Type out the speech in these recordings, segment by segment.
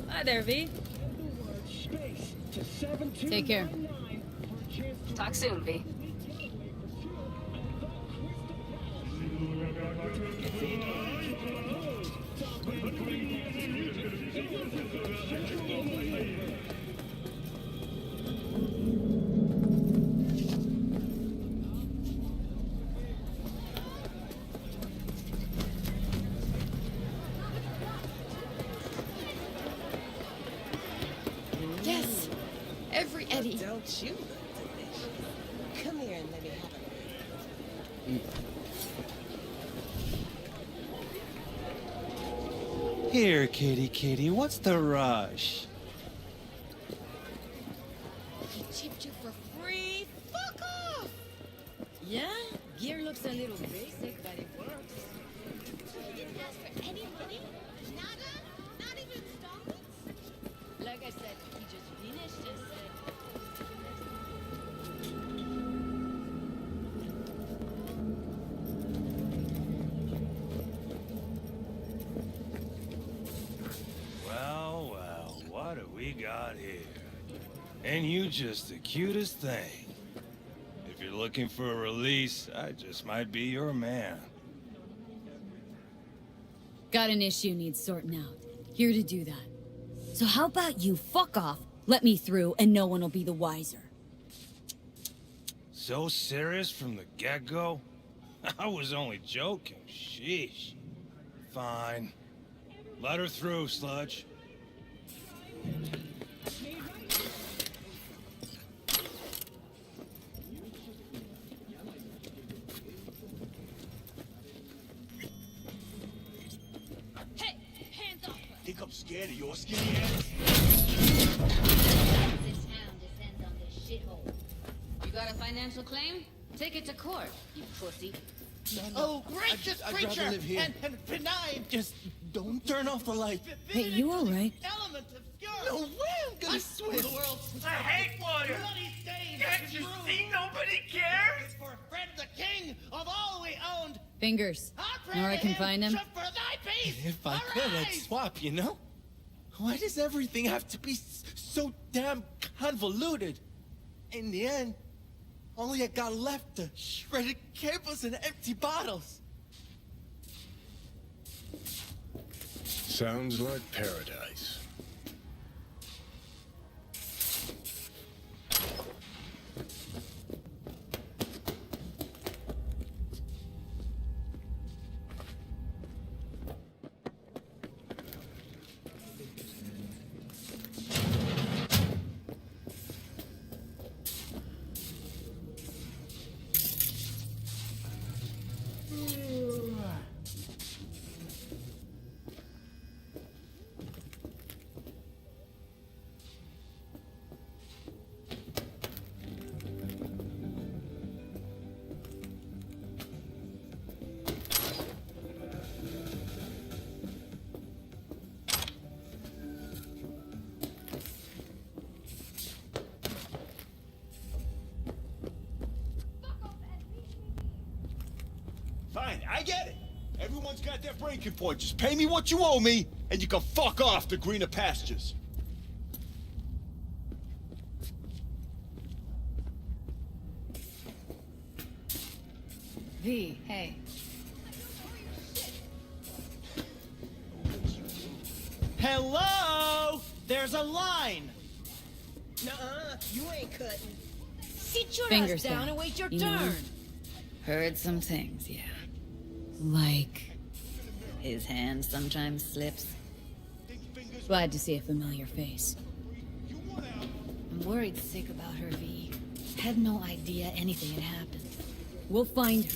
Hi there, V. Take care. Talk soon, V. Yes! Every Eddie. Don't you look delicious? Come here and let me have a Here, kitty, what's the rush? He chipped you for free? Fuck off! Yeah? Gear looks a little basic, but it works. You didn't ask for any money? Nada? Not even installments? Like I said, he just finished and said... Well, what do we got here? And you just the cutest thing. If you're looking for a release, I just might be your man. Got an issue needs sorting out. Here to do that. So how about you fuck off, let me through, and no one will be the wiser. So serious from the get-go? I was only joking, sheesh. Fine. Let her through, Sludge. Hey, hands off her! Think I'm scared of your skinny ass? This town descends on this shithole. You got a financial claim? Take it to court, you pussy. Oh, Gracious I'd creature rather live here. and benign Just don't turn off the light. Hey, you all right? element obscure. No way I'm gonna swim. The world's I hate water! bloody stain. Can't you see nobody cares? For Fred the king of all we owned. Fingers. I'll Know where I can find him? For thy peace. If I All could, I'd right. swap, you know? Why does everything have to be so damn convoluted? In the end, only I got left are shredded cables and empty bottles. Sounds like paradise. Fine, I get it. Everyone's got their breaking point. Just pay me what you owe me, and you can fuck off to greener pastures. V, hey. Hello? There's a line. Nuh-uh, you ain't cutting. Sit your Fingers ass down down. and wait your You know? turn. Heard some things, yeah. Like, His hand sometimes slips. glad to see a familiar face. I'm worried sick about her, V. Had no idea anything had happened. We'll find her.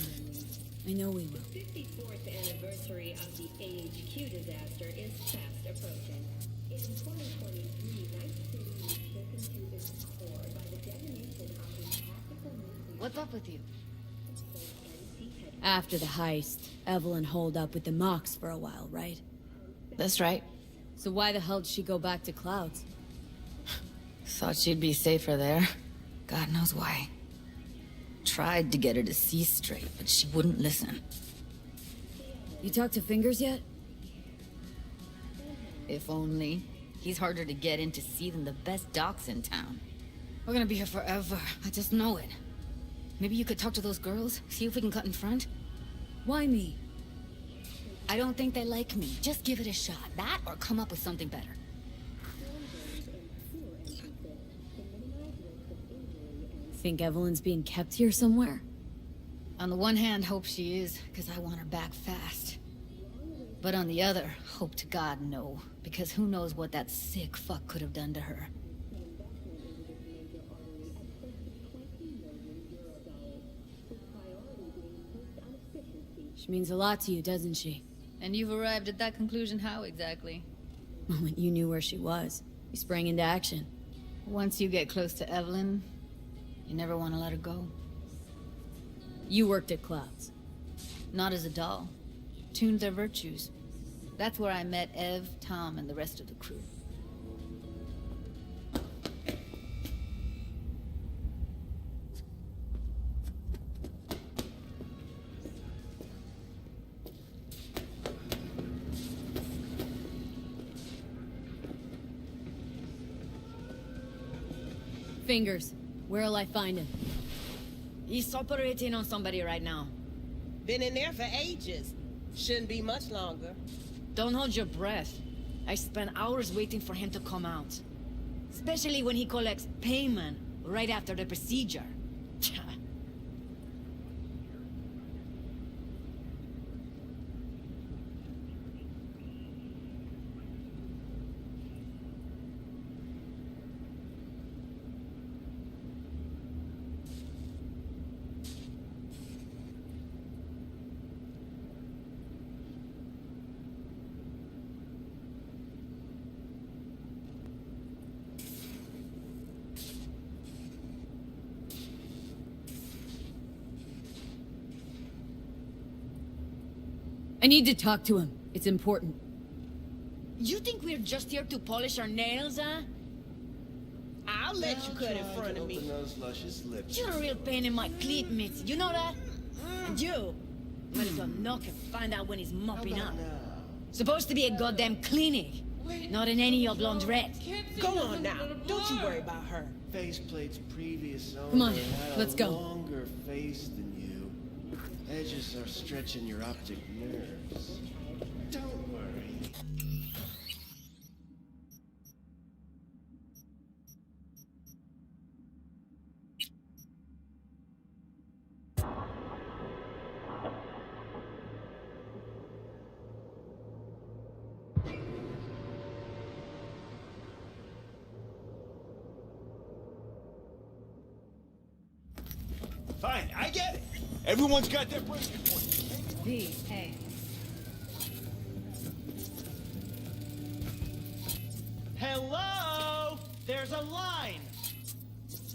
I know we will. 54th anniversary of the AHQ disaster is fast approaching. In 2023, Night City was shaken to its core by the detonation of the tactical nuclear What's up with you? After the heist, Evelyn holed up with the Mox for a while, right? That's right. So why the hell did she go back to Clouds? Thought she'd be safer there. God knows why. Tried to get her to see straight, but she wouldn't listen. You talked to Fingers yet? If only. He's harder to get in to see than the best docs in town. We're gonna be here forever. I just know it. Maybe you could talk to those girls, see if we can cut in front? Why me? I don't think they like me. Just give it a shot. That or come up with something better. Think Evelyn's being kept here somewhere? On the one hand, hope she is, because I want her back fast. But on the other, hope to God no, because who knows what that sick fuck could have done to her. She means a lot to you, doesn't she? And you've arrived at that conclusion how exactly? The moment you knew where she was, you sprang into action. Once you get close to Evelyn, you never want to let her go. You worked at Clouds. Not as a doll. Tuned their virtues. That's where I met Ev, Tom, and the rest of the crew. Fingers, where'll I find him? He's operating on somebody right now. Been in there for ages. Shouldn't be much longer. Don't hold your breath. I spent hours waiting for him to come out. Especially when he collects payment right after the procedure. I need to talk to him. It's important. You think we're just here to polish our nails, huh? I'll let you cut in front of me. those luscious lips. You're a real pain in my cleat, Mitzi. You know that? And you? Might as well knock and find out when he's mopping up. Supposed to be a goddamn clinic. Not in any of laundrette. Go on now. Don't you worry about her. Faceplate's previous owner Come on, had let's a go. longer face than you. Edges are stretching your optic nerves. Don't worry. Fine, I get it. Everyone's got their breaking point. V, hey. Hello? There's a line.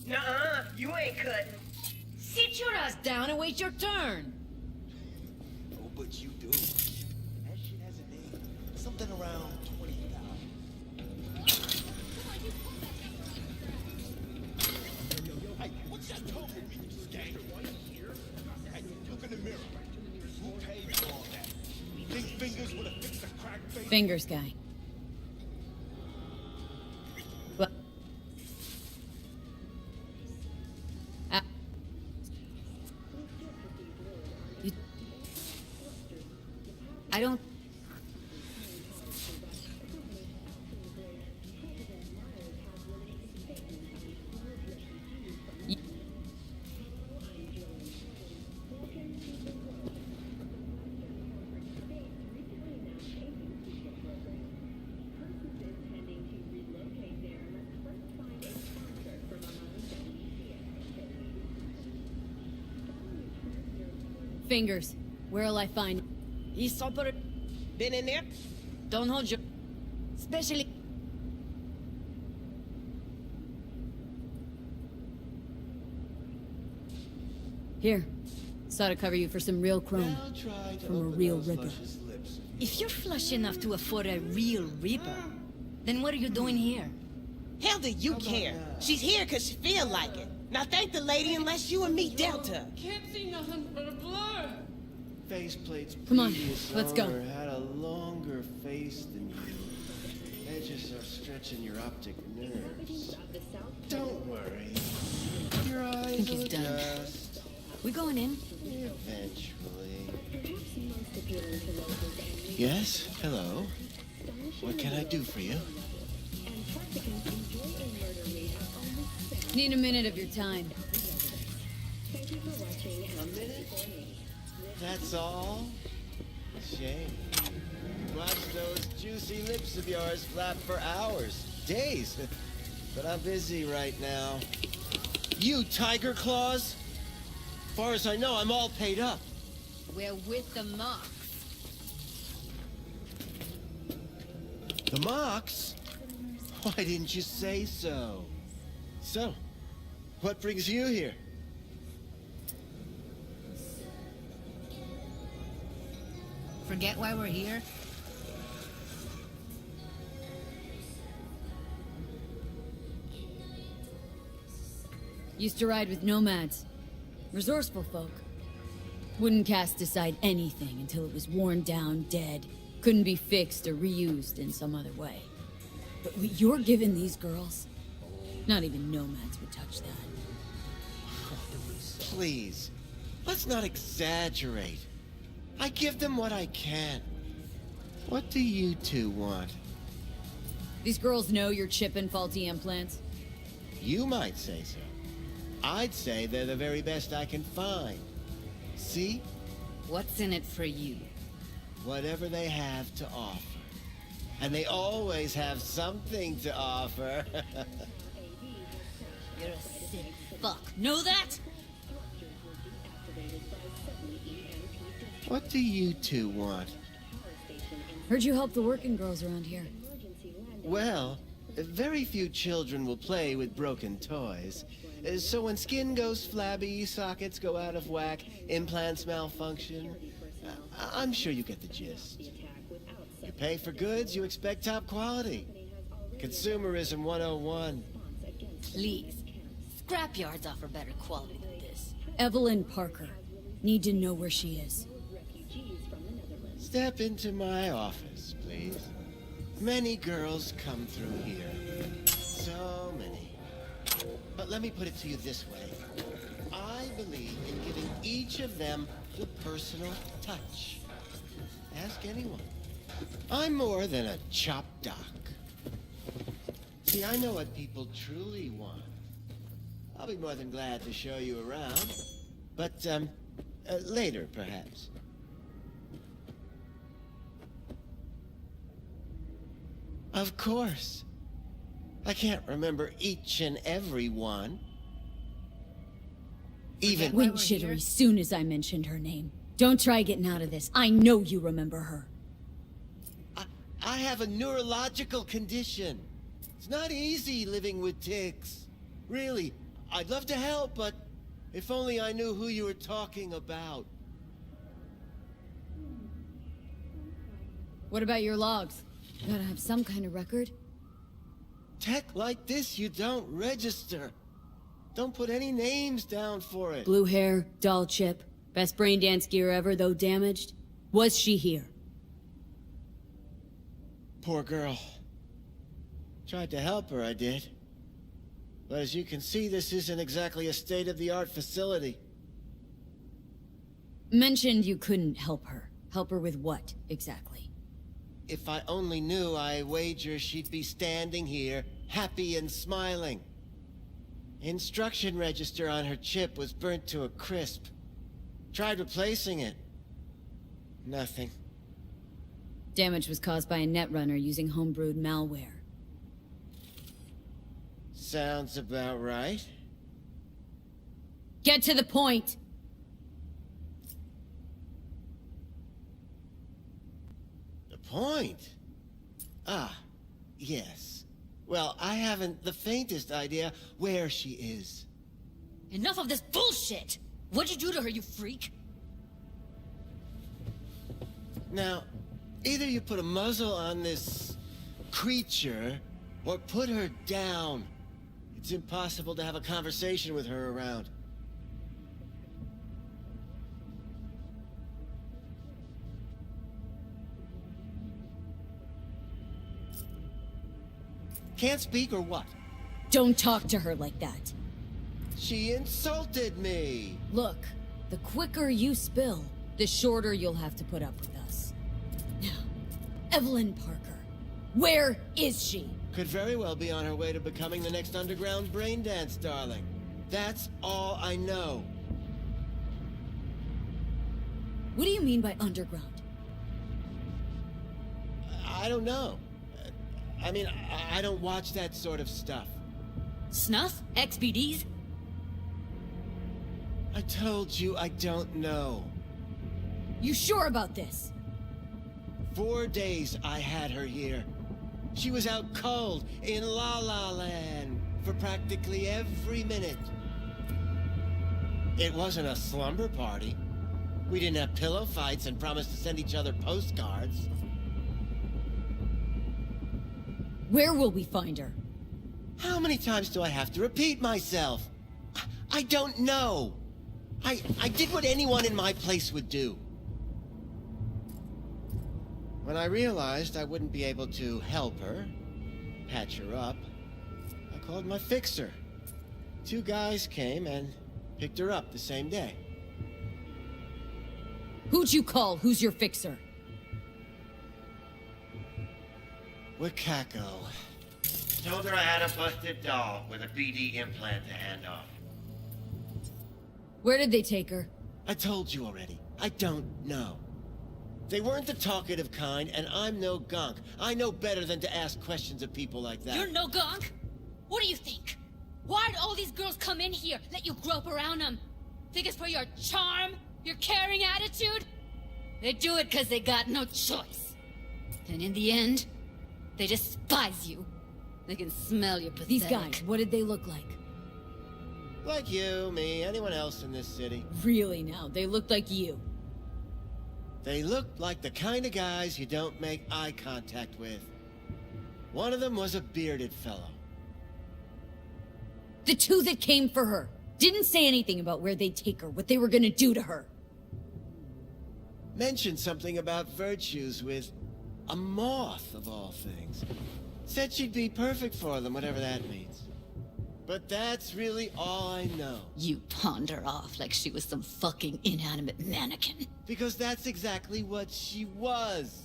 Nuh-uh, you ain't cutting. Sit your ass down and wait your turn. Oh, but you do. That shit has a name. Something around 20,000. Hey, what's that talking to me, you skank? Hey, look in the mirror. Who paid Fingers guy. What? I don't... Fingers. Where'll I find... He's super... Been in there? Don't hold your... Especially... Here. Saw to cover you for some real chrome. I'll try to From a open real those ripper. luscious lips. If you're flush enough to afford a real Reaper, then what are you doing here? Hell do you care? She's here because she feel like it. Now thank the lady unless you and me dealt her. Can't see nothing but a blur. Faceplate's Come on, previous let's go. owner had a longer face than you. Edges are stretching your optic nerves. Don't worry. Your eyes he's will done. adjust We going in? eventually. Yes? Hello? What can I do for you? Need a minute of your time. A minute? That's all? Shame. Watch those juicy lips of yours flap for hours, days. But I'm busy right now. You, Tiger Claws? Far as I know, I'm all paid up. We're with the Mox. The Mox? Why didn't you say so? So, what brings you here? Forget why we're here? Used to ride with nomads. Resourceful folk. Wouldn't cast aside anything until it was worn down, dead. Couldn't be fixed or reused in some other way. But what you're giving these girls, not even nomads would touch that. Please, let's not exaggerate. I give them what I can. What do you two want? These girls know you're chipping faulty implants. You might say so. I'd say they're the very best I can find. See? What's in it for you? Whatever they have to offer. And they always have something to offer. You're a sick fuck. Know that? What do you two want? Heard you help the working girls around here. Well, very few children will play with broken toys. So when skin goes flabby, sockets go out of whack, implants malfunction, I'm sure you get the gist. You pay for goods, you expect top quality. Consumerism 101. Please. Scrapyards offer better quality than this. Evelyn Parker. Need to know where she is. Step into my office, please. Many girls come through here. So many. But let me put it to you this way. I believe in giving each of them the personal touch. Ask anyone. I'm more than a chop doc. See, I know what people truly want. I'll be more than glad to show you around. But, later, perhaps. Of course. I can't remember each and every one. Even... Went jittery soon as I mentioned her name. Don't try getting out of this. I know you remember her. I have a neurological condition. It's not easy living with tics. Really, I'd love to help, but if only I knew who you were talking about. What about your logs? Gotta have some kind of record. Tech like this, you don't register. Don't put any names down for it. Blue hair, doll chip. Best brain dance gear ever, though damaged. Was she here? Poor girl. Tried to help her, I did. But as you can see, this isn't exactly a state-of-the-art facility. Mentioned you couldn't help her. Help her with what, exactly? If I only knew, I wager she'd be standing here, happy and smiling. Instruction register on her chip was burnt to a crisp. Tried replacing it. Nothing. Damage was caused by a netrunner using homebrewed malware. Sounds about right. Get to the point! The point? Ah, yes. Well, I haven't the faintest idea where she is. Enough of this bullshit! What'd you do to her, you freak? Now, either you put a muzzle on this creature, or put her down. It's impossible to have a conversation with her around. Can't speak or what? Don't talk to her like that. She insulted me! Look, the quicker you spill, the shorter you'll have to put up with us. Now, Evelyn Parker, where is she? Could very well be on her way to becoming the next underground braindance darling. That's all I know. What do you mean by underground? I don't know. I mean, I don't watch that sort of stuff. Snuff? XBDs? I told you I don't know. You sure about this? 4 days I had her here. She was out cold in La La Land for practically every minute. It wasn't a slumber party. We didn't have pillow fights and promised to send each other postcards. Where will we find her? How many times do I have to repeat myself? I don't know. I did what anyone in my place would do. When I realized I wouldn't be able to help her, patch her up, I called my fixer. 2 guys came and picked her up the same day. Who'd you call? Who's your fixer? Wakako. Told her I had a busted doll with a BD implant to hand off. Where did they take her? I told you already. I don't know. They weren't the talkative kind, and I'm no gonk. I know better than to ask questions of people like that. You're no gonk? What do you think? Why'd all these girls come in here, let you grope around them? Think it's for your charm? Your caring attitude? They do it because they got no choice. And in the end, they despise you. They can smell your pathetic. These guys, what did they look like? Like you, me, anyone else in this city. Really now, they looked like you. They looked like the kind of guys you don't make eye contact with. One of them was a bearded fellow. The 2 that came for her didn't say anything about where they'd take her, what they were gonna do to her. Mentioned something about virtues with a moth, of all things. Said she'd be perfect for them, whatever that means. But that's really all I know. You pawned her off like she was some fucking inanimate mannequin. Because that's exactly what she was.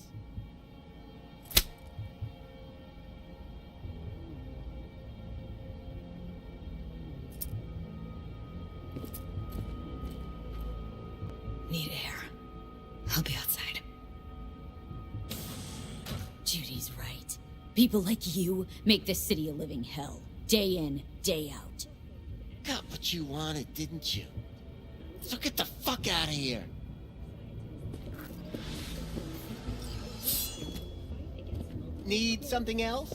Need air. I'll be outside. Judy's right. People like you make this city a living hell. Day in, day out. Got what you wanted, didn't you? So get the fuck out of here. Need something else?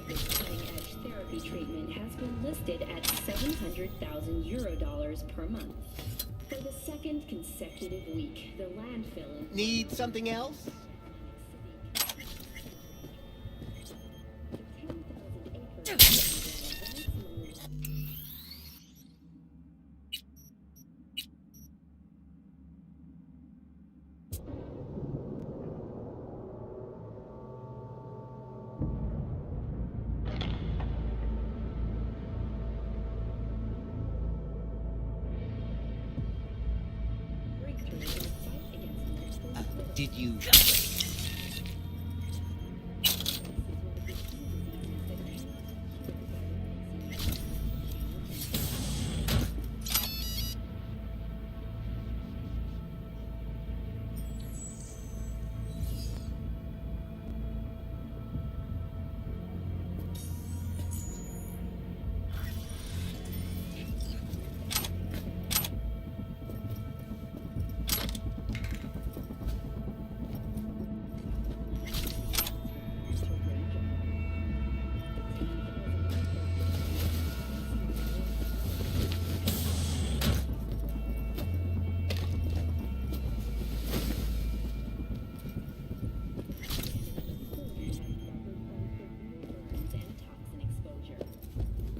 of this cutting-edge therapy treatment has been listed at 700,000 euro per month. For the second consecutive week, the landfill in Need something else? Did you...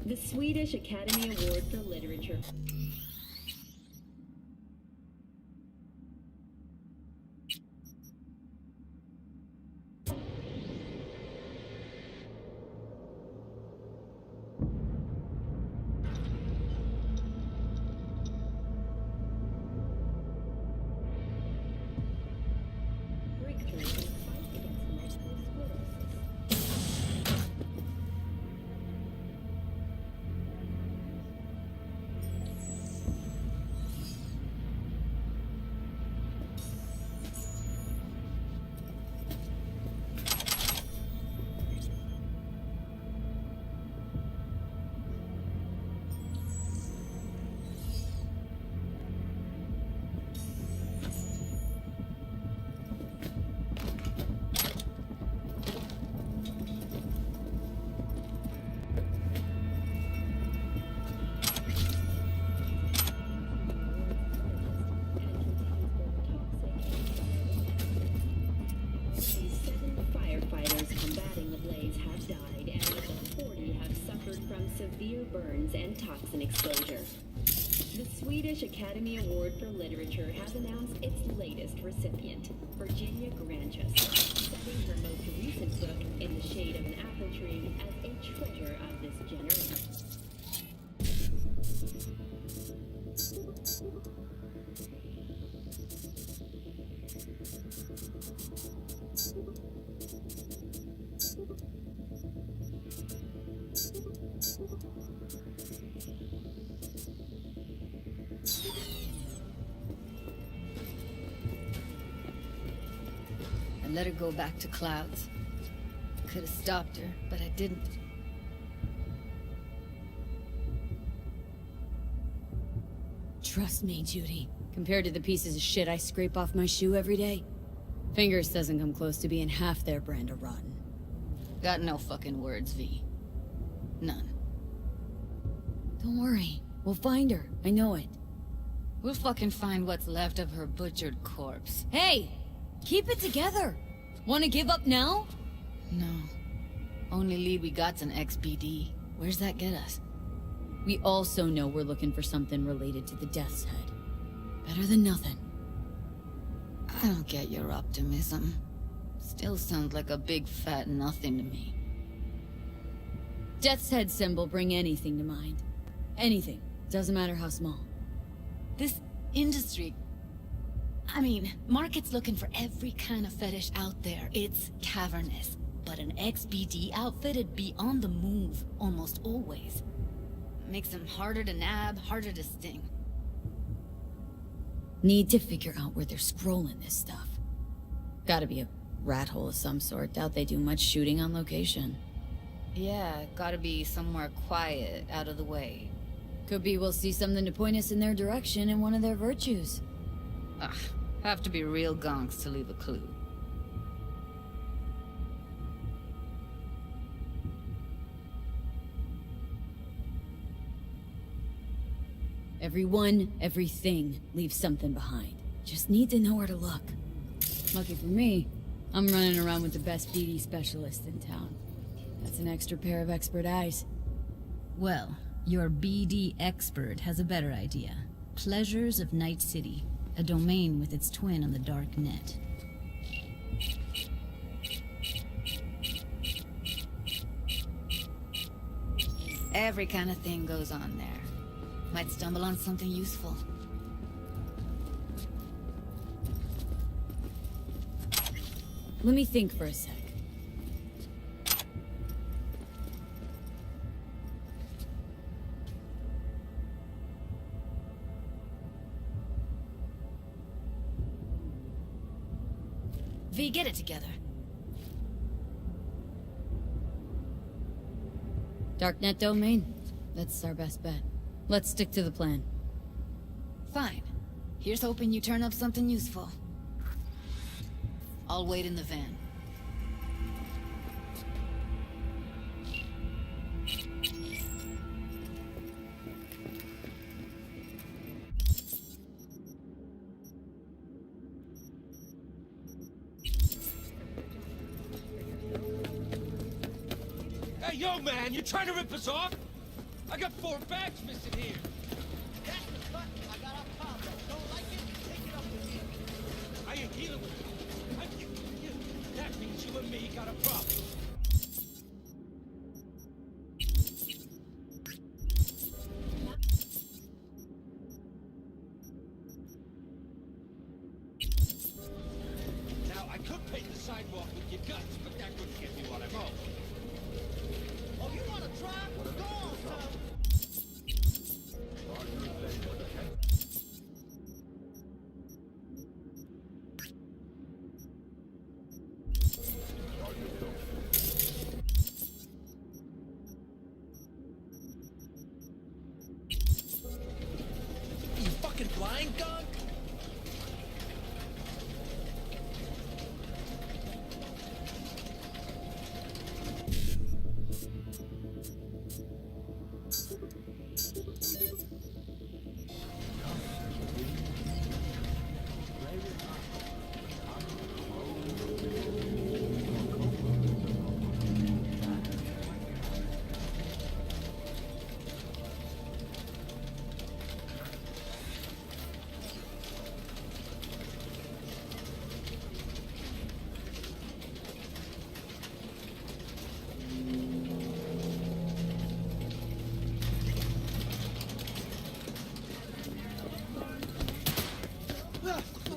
The Swedish Academy Award for Literature. Breakthrough in the fight against multiple sclerosis. Firefighters combating the blaze have died, and over 40 have suffered from severe burns and toxin exposure. The Swedish Academy Award for Literature has announced its latest recipient, Virginia Granchus, citing her most recent book, In the Shade of an Apple Tree, as a treasure of this generation. I let her go back to Clouds. Could have stopped her, but I didn't. Trust me, Judy. Compared to the pieces of shit I scrape off my shoe every day, Fingers doesn't come close to being half their brand of rotten. Got no fucking words, V. None. Don't worry. We'll find her. I know it. We'll fucking find what's left of her butchered corpse. Hey! Keep it together! Wanna give up now? No. Only lead we got's an XBD. Where's that get us? We also know we're looking for something related to the Death's Head. Better than nothing. I don't get your optimism. Still sounds like a big fat nothing to me. Death's Head symbol bring anything to mind. Anything. Doesn't matter how small. This industry... I mean, market's looking for every kind of fetish out there. It's cavernous. But an XBD outfit'd be on the move, almost always. Makes them harder to nab, harder to sting. Need to figure out where they're scrolling this stuff. Gotta be a rat hole of some sort. Doubt they do much shooting on location. Yeah, gotta be somewhere quiet, out of the way. Could be we'll see something to point us in their direction in one of their virtues. Ugh, have to be real gonks to leave a clue. Everyone, everything leaves something behind. Just need to know where to look. Lucky for me, I'm running around with the best BD specialist in town. That's an extra pair of expert eyes. Well, your BD expert has a better idea. Pleasures of Night City, a domain with its twin on the dark net. Every kind of thing goes on there. Might stumble on something useful. Let me think for a sec. V, get it together. Darknet domain? That's our best bet. Let's stick to the plan. Fine. Here's hoping you turn up something useful. I'll wait in the van. Hey, yo, man, you trying to rip us off? I got 4 bags missing here. That's the button. I got a problem. Don't like it? Take it up with me. I ain't dealing with you. I'm dealing with you. That means you and me got a problem. Now, I could paint the sidewalk with your guts, but that wouldn't get me what I'm owed. Oh, you want to try? Go on, son. You fucking blind gunk?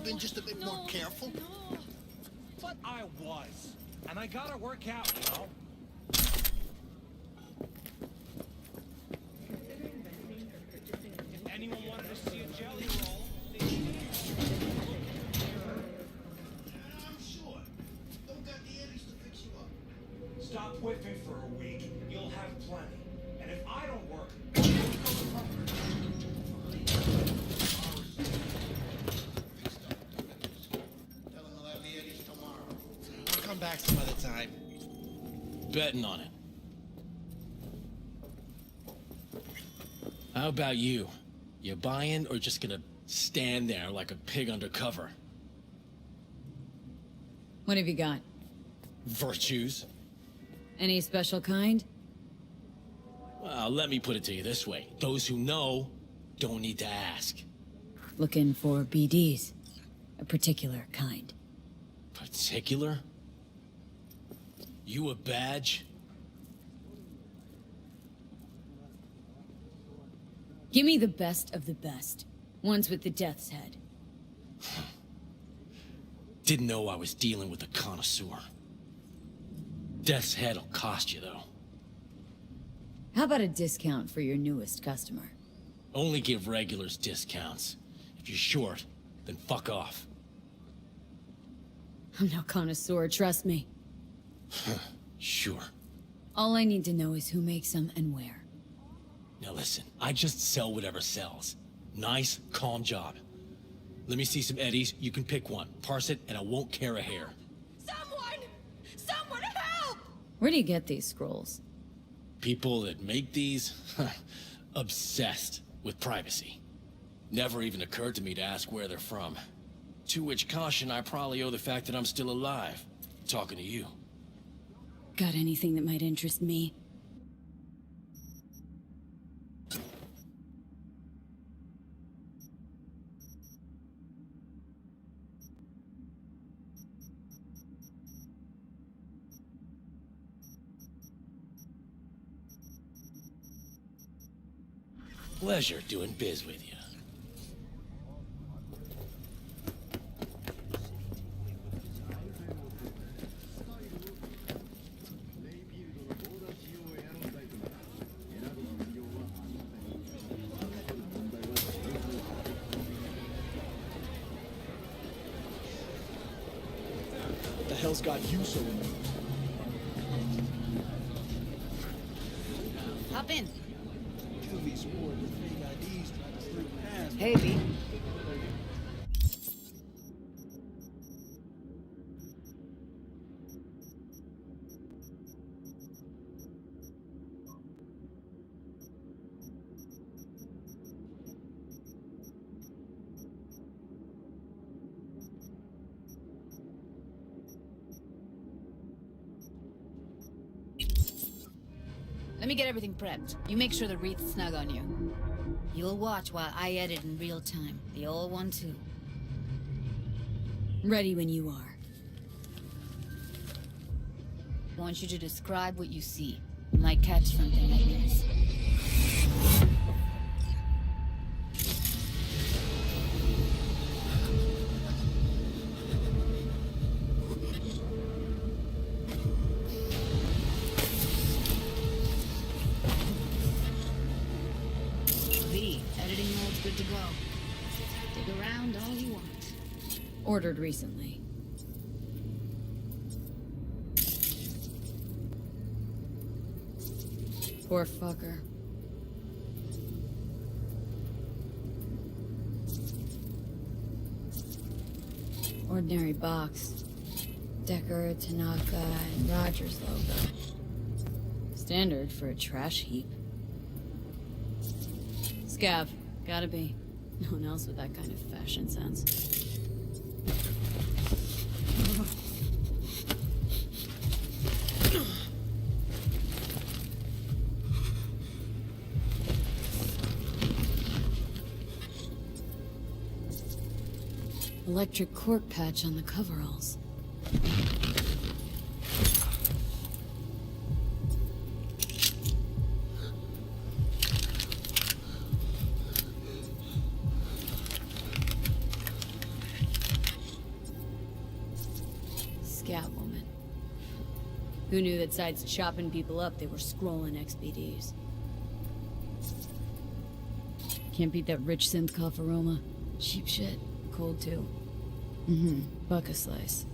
Been just a bit more careful. But I was. And I gotta work out, you know? If anyone wanted to see a jelly roll, they I'm sure. Don't got the eddies to fix you up. stop whipping for a week. You'll have plenty. And if I don't work, Tell him he'll have the eddies tomorrow. I'll come back some other time. Betting on it. How about you? You buying or just gonna stand there like a pig undercover? What have you got? Virtues? Any special kind? Well, let me put it to you this way. Those who know don't need to ask. Looking for BDs. A particular kind. Particular? You a badge? Give me the best of the best. Ones with the death's head. Didn't know I was dealing with a connoisseur. Death's head'll cost you, though. How about a discount for your newest customer? Only give regulars discounts. If you're short, then fuck off. I'm no connoisseur, trust me. Sure. All I need to know is who makes them and where. Now listen, I just sell whatever sells. Nice, calm job. Let me see some eddies, you can pick one. Parse it, and I won't care a hair. Someone! Someone help! Where do you get these scrolls? People that make these, obsessed with privacy. Never even occurred to me to ask where they're from. To which caution I probably owe the fact that I'm still alive, talking to you. Got anything that might interest me? Pleasure doing biz with you. The hell's got you so in? Hop in. Kill these boys with fake IDs trying to slip past. Hey, B. Let me get everything prepped. You make sure the wreath's snug on you. You'll watch while I edit in real time. The old one, too. Ready when you are. I want you to describe what you see. You might catch something like this. Editing mode's good to go. Dig around all you want. Ordered recently. Poor fucker. Ordinary box. Decker, Tanaka, and Rogers logo. Standard for a trash heap. Scav. Gotta be. No one else with that kind of fashion sense. Electric cork patch on the coveralls. Scout woman. Who knew that besides chopping people up, they were scrolling XBDs? Can't beat that rich synth cough aroma. Cheap shit. Cold too. Buck a slice.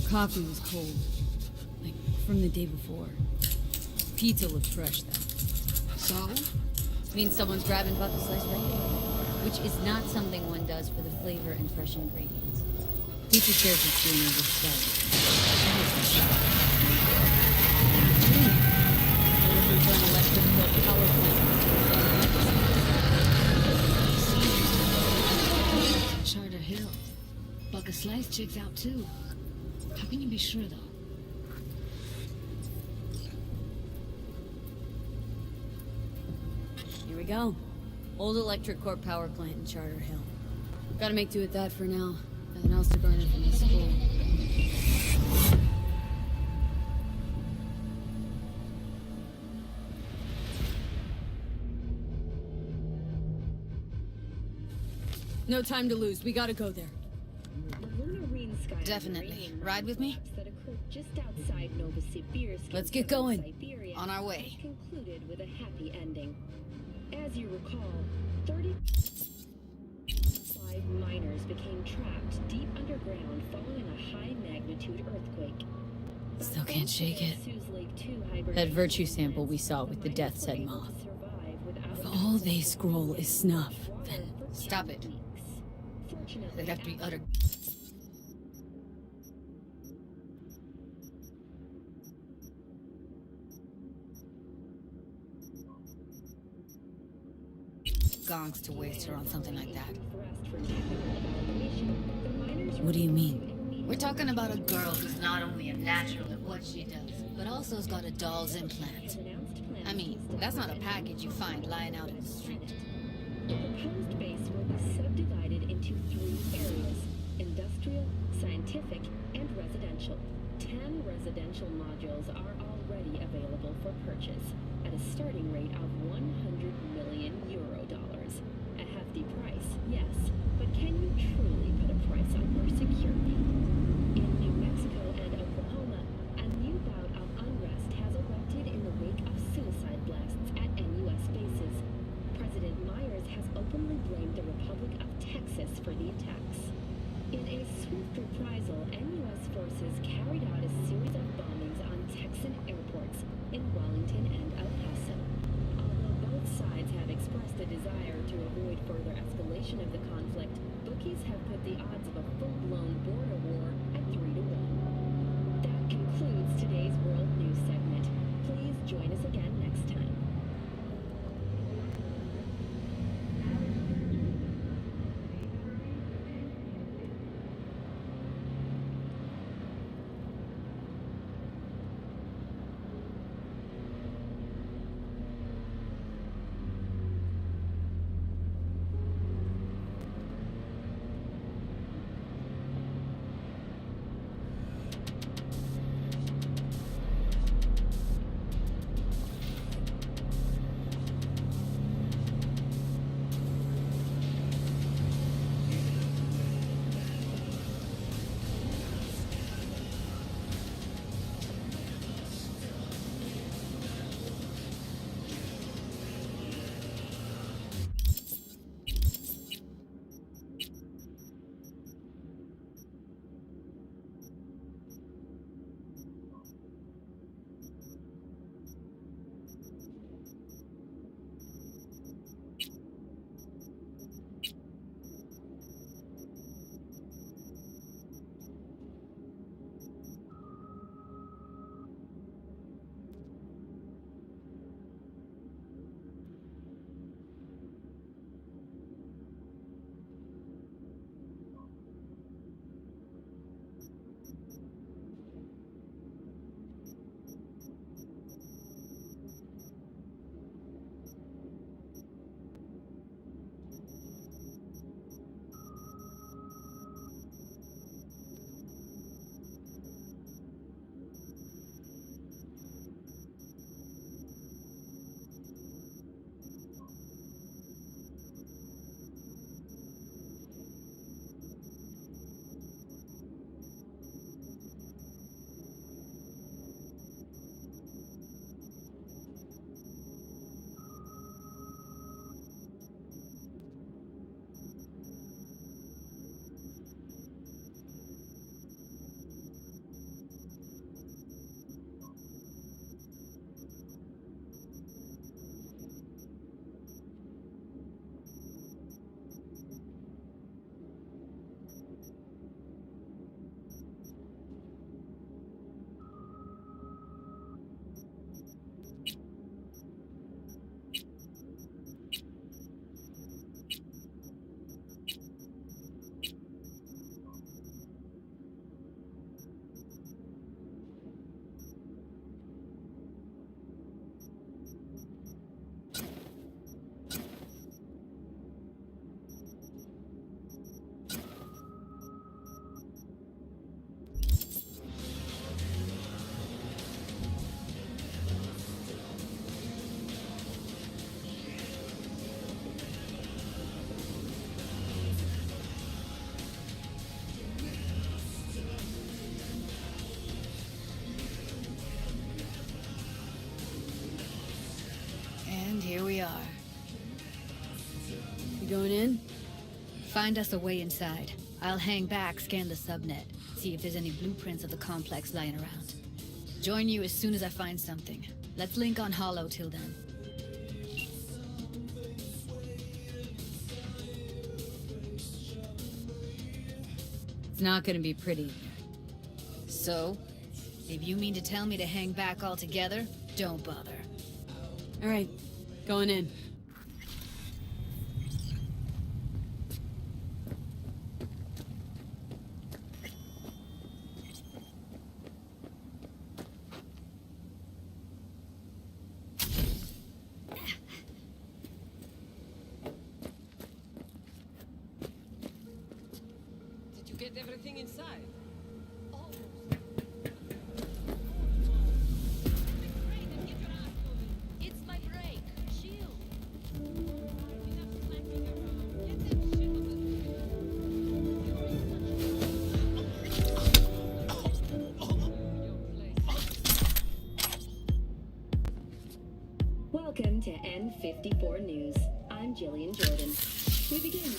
Coffee was cold. Like, from the day before. Pizza looked fresh, though. So? Means someone's grabbing buck a slice regularly. Which is not something one does for the flavor and fresh ingredients. Pizza shares its doing over Charter Hill. Buck a slice checks out too. How can you be sure though? Here we go. Old electric corp power plant in Charter Hill. Gotta make do with that for now. Nothing else to garner from the school. No time to lose. We gotta go there. Definitely. Ride with me? Just outside Novosibirsk, Let's get going. Siberia, On our way. concluded with a happy ending. As you recall, 35 miners became trapped deep underground following a high-magnitude earthquake. Still can't shake it. That virtue sample we saw with the Death's Head moth. If all they scroll is snuff, then... Stop it. They'd have to be utter... gonks to waste her on something like that. What do you mean? We're talking about a girl who's not only a natural at what she does, but also has got a doll's implant. I mean, that's not a package you find lying out in the street. The proposed base will be subdivided into 3 areas: industrial, scientific, and residential. 10 residential modules are already available for purchase at a starting rate of 100 million euro dollars. A hefty price, yes, but can you truly put a price on your security? In New Mexico and Oklahoma, a new bout of unrest has erupted in the wake of suicide blasts at NUS bases. President Myers has openly blamed the Republic of Texas for the attacks. In a swift reprisal, NUS forces carried out a series of bombings on Texan airports in Wellington and El Paso. Although both sides have expressed a desire to avoid further escalation of the conflict, bookies have put the odds of a full-blown border war at 3-1. That concludes today's World News segment. Please join us again next time. Here we are. You going in? Find us a way inside. I'll hang back, scan the subnet, see if there's any blueprints of the complex lying around. Join you as soon as I find something. Let's link on Hollow till then. It's not gonna be pretty. So? If you mean to tell me to hang back altogether, don't bother. All right, going in. get everything inside? It's my break. Shield. Welcome to N54 News. I'm Jillian Jordan. We begin.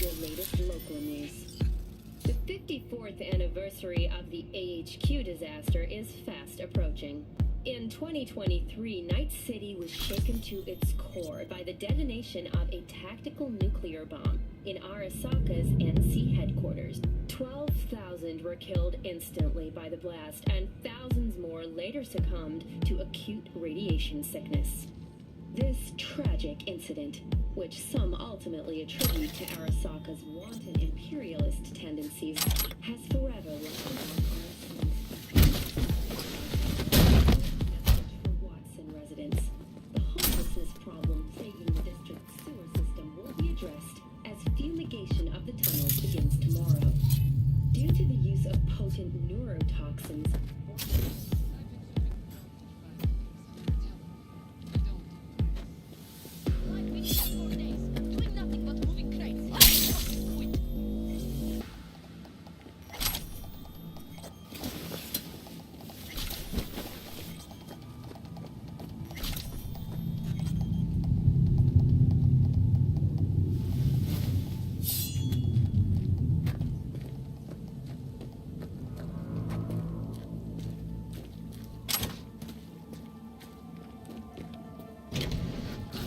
Your latest local news. The 54th anniversary of the AHQ disaster is fast approaching. In 2023, Night City was shaken to its core by the detonation of a tactical nuclear bomb in Arasaka's NC headquarters. 12,000 were killed instantly by the blast, and thousands more later succumbed to acute radiation sickness. This tragic incident, which some ultimately attribute to Arasaka's wanton imperialist tendencies, has forever left a mark on our for Watson residents. The homelessness problem plaguing the district's sewer system will be addressed as fumigation of the tunnels begins tomorrow. Due to the use of potent neurotoxins, Doing nothing but moving crates.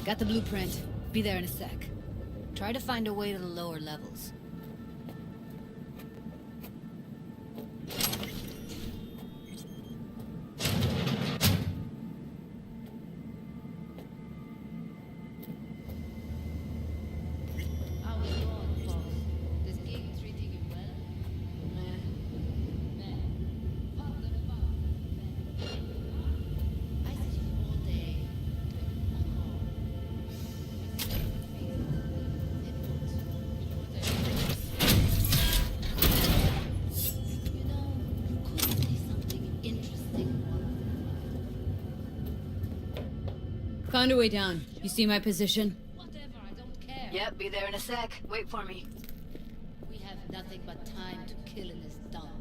Got the blueprint. Be there in a sec. Try to find a way to the lower levels. How was your boss? This gig treating you well? Nah. Fuck the fuck. I see you all day. Found a way down. You see my position? Whatever, I don't care. Yep, be there in a sec. Wait for me. We have nothing but time to kill in this dump.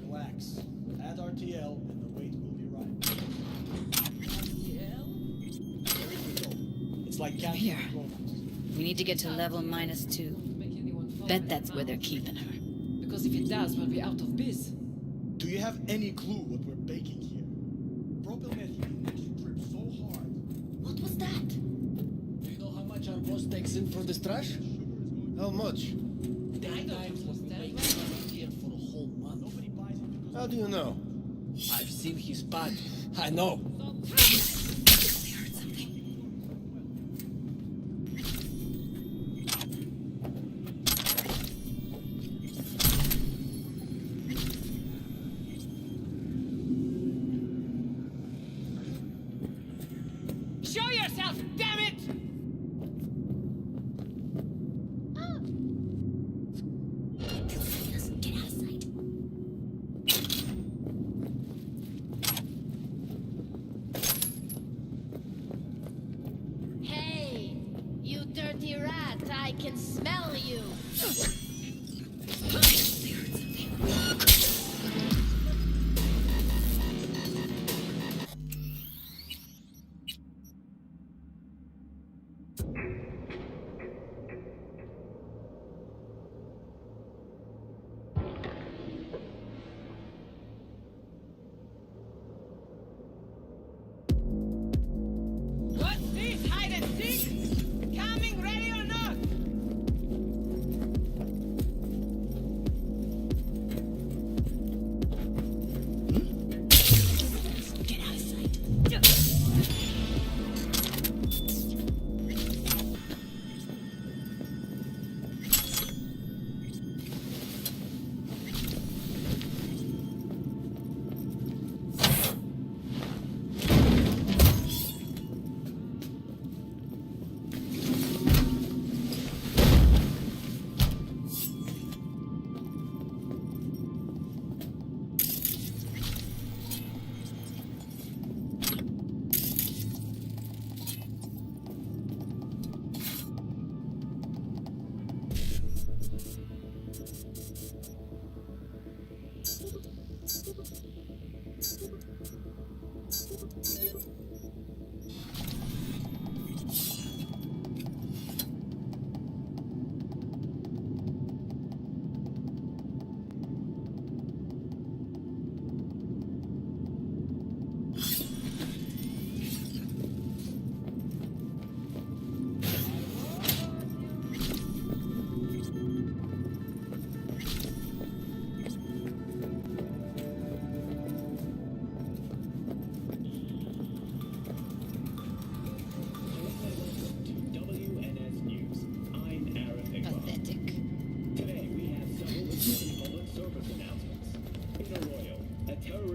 Relax. Add RTL and the weight will be right. RTL? There we go. It's like catching Here. robots. We need to get to level -2. Bet that's where they're keeping her. Because if it does, we'll be out of biz. Do you have any clue what we're baking here? Propylmethylene makes you trip so hard. What was that? Do you know how much our boss takes in for this trash? How much? 10 times what we make here for a whole month. Nobody buys it because How do you know? I've seen his body. I know.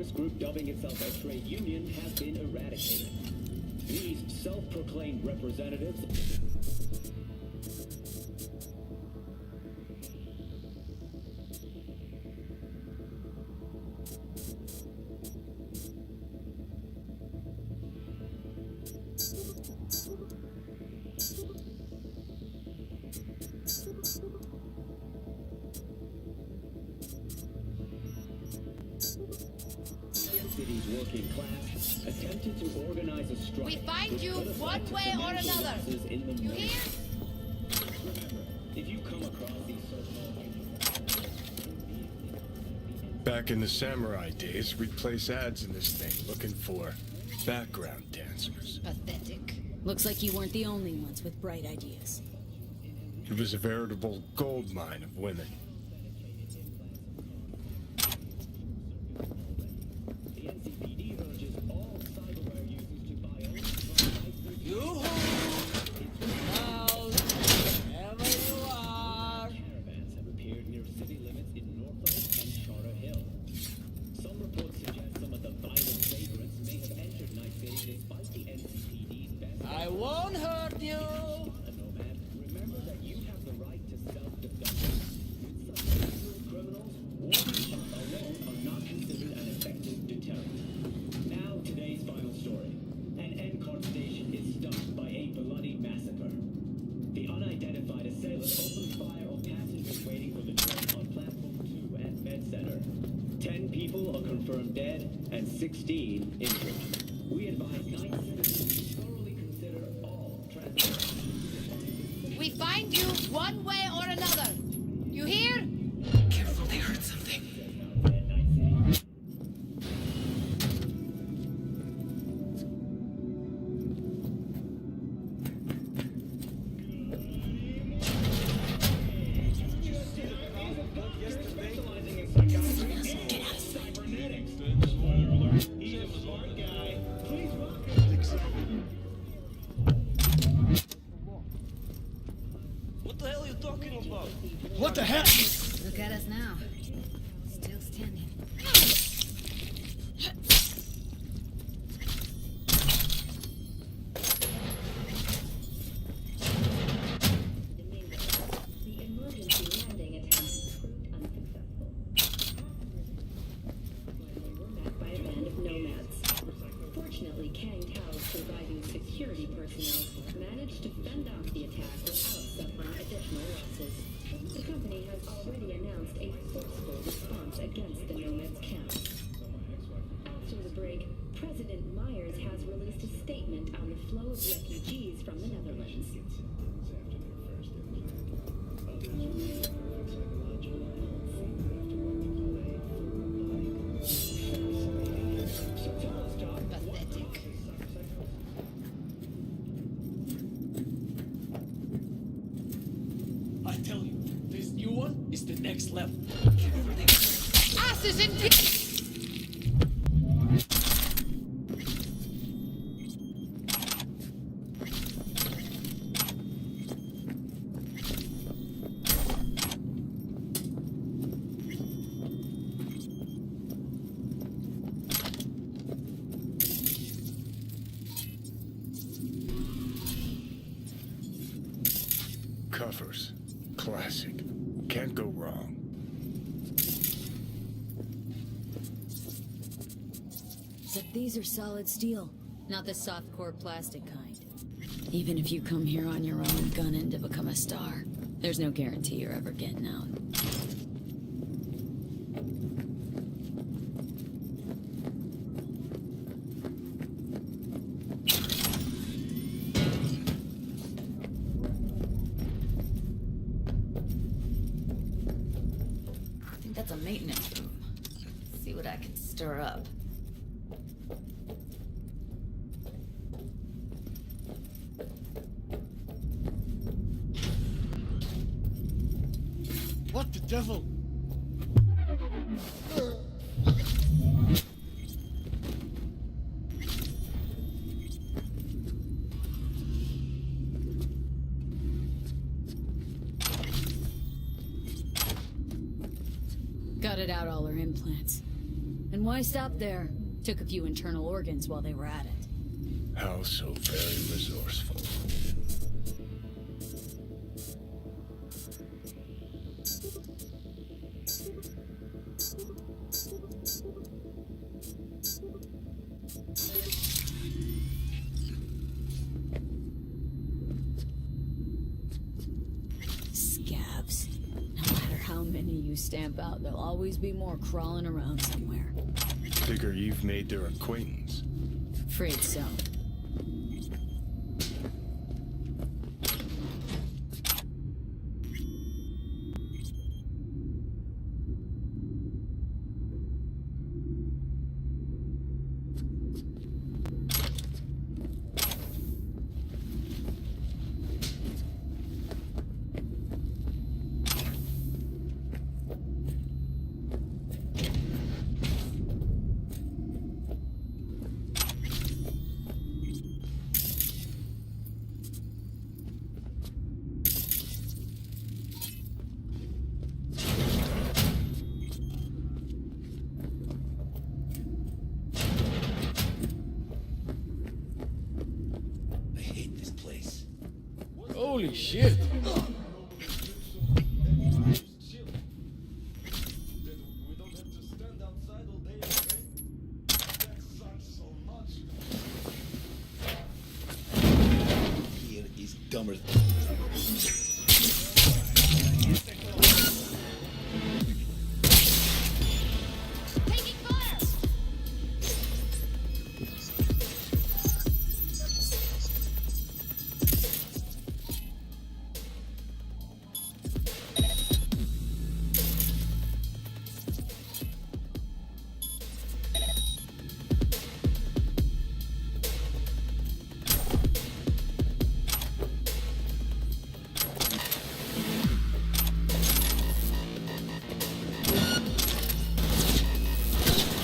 terrorist group dubbing itself a trade union has been eradicated. These self-proclaimed representatives... city's working class attempted to organize a strike. We find you one way or another. You hear? Remember, if you come across these so-called... Back in the samurai days, we'd place ads in this thing looking for background dancers. Pathetic. Looks like you weren't the only ones with bright ideas. It was a veritable gold mine of women. I won't hurt you. Remember that you have the right to self-defense. With such criminals, warning shots alone are not considered an effective deterrent. Now, today's final story. An N-Cart station is stunned by a bloody massacre. The unidentified assailant opened fire on passengers waiting for the train on Platform 2 at Med Center. 10 people are confirmed dead and 16 injured. We advise night citizens to thoroughly consider all transport. We find you one way or another. You hear? Careful, they heard something. What the hell are you talking about? What the heck? Look at us now. Still standing. The emergency landing attempt proved unsuccessful. They were met by a band of nomads. Fortunately, Kang Tao's surviving security personnel managed to fend off the attack without suffering additional losses. The company has already announced a forceful response against the nomads' camp. After the break, President Myers has released a statement on the flow of refugees from the Netherlands. Pathetic. I tell you, this new one is the next level. Asses in Covers. Classic. Can't go wrong. Except these are solid steel, not the soft core plastic kind. Even if you come here on your own, gunning to become a star, there's no guarantee you're ever getting out. I think that's a maintenance room. See what I can stir up. What the devil? Gutted out all her implants. And why stop there? Took a few internal organs while they were at it. How so very resourceful. Scabs. No matter how many you stamp out, there'll always be more crawling around somewhere. Figure you've made their acquaintance. Afraid so. Holy shit! Here is dumber.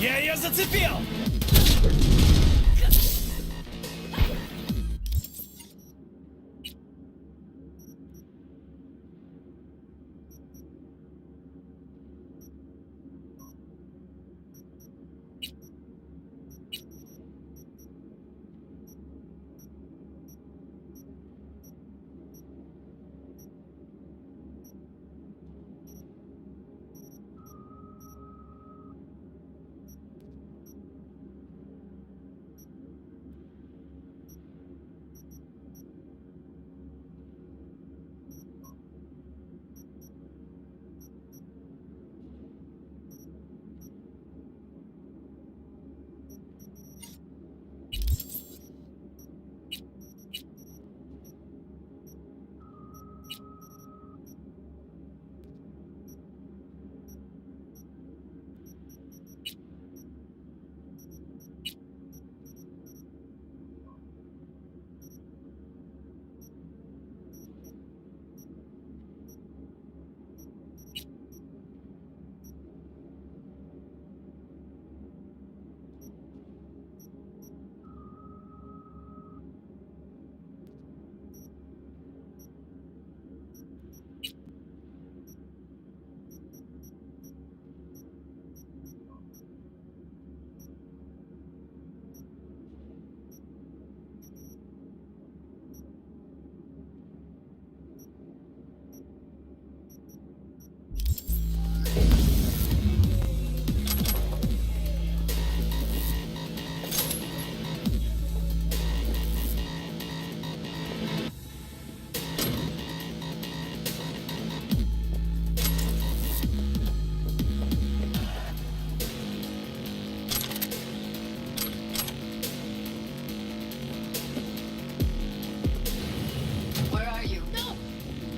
Я ее зацепил!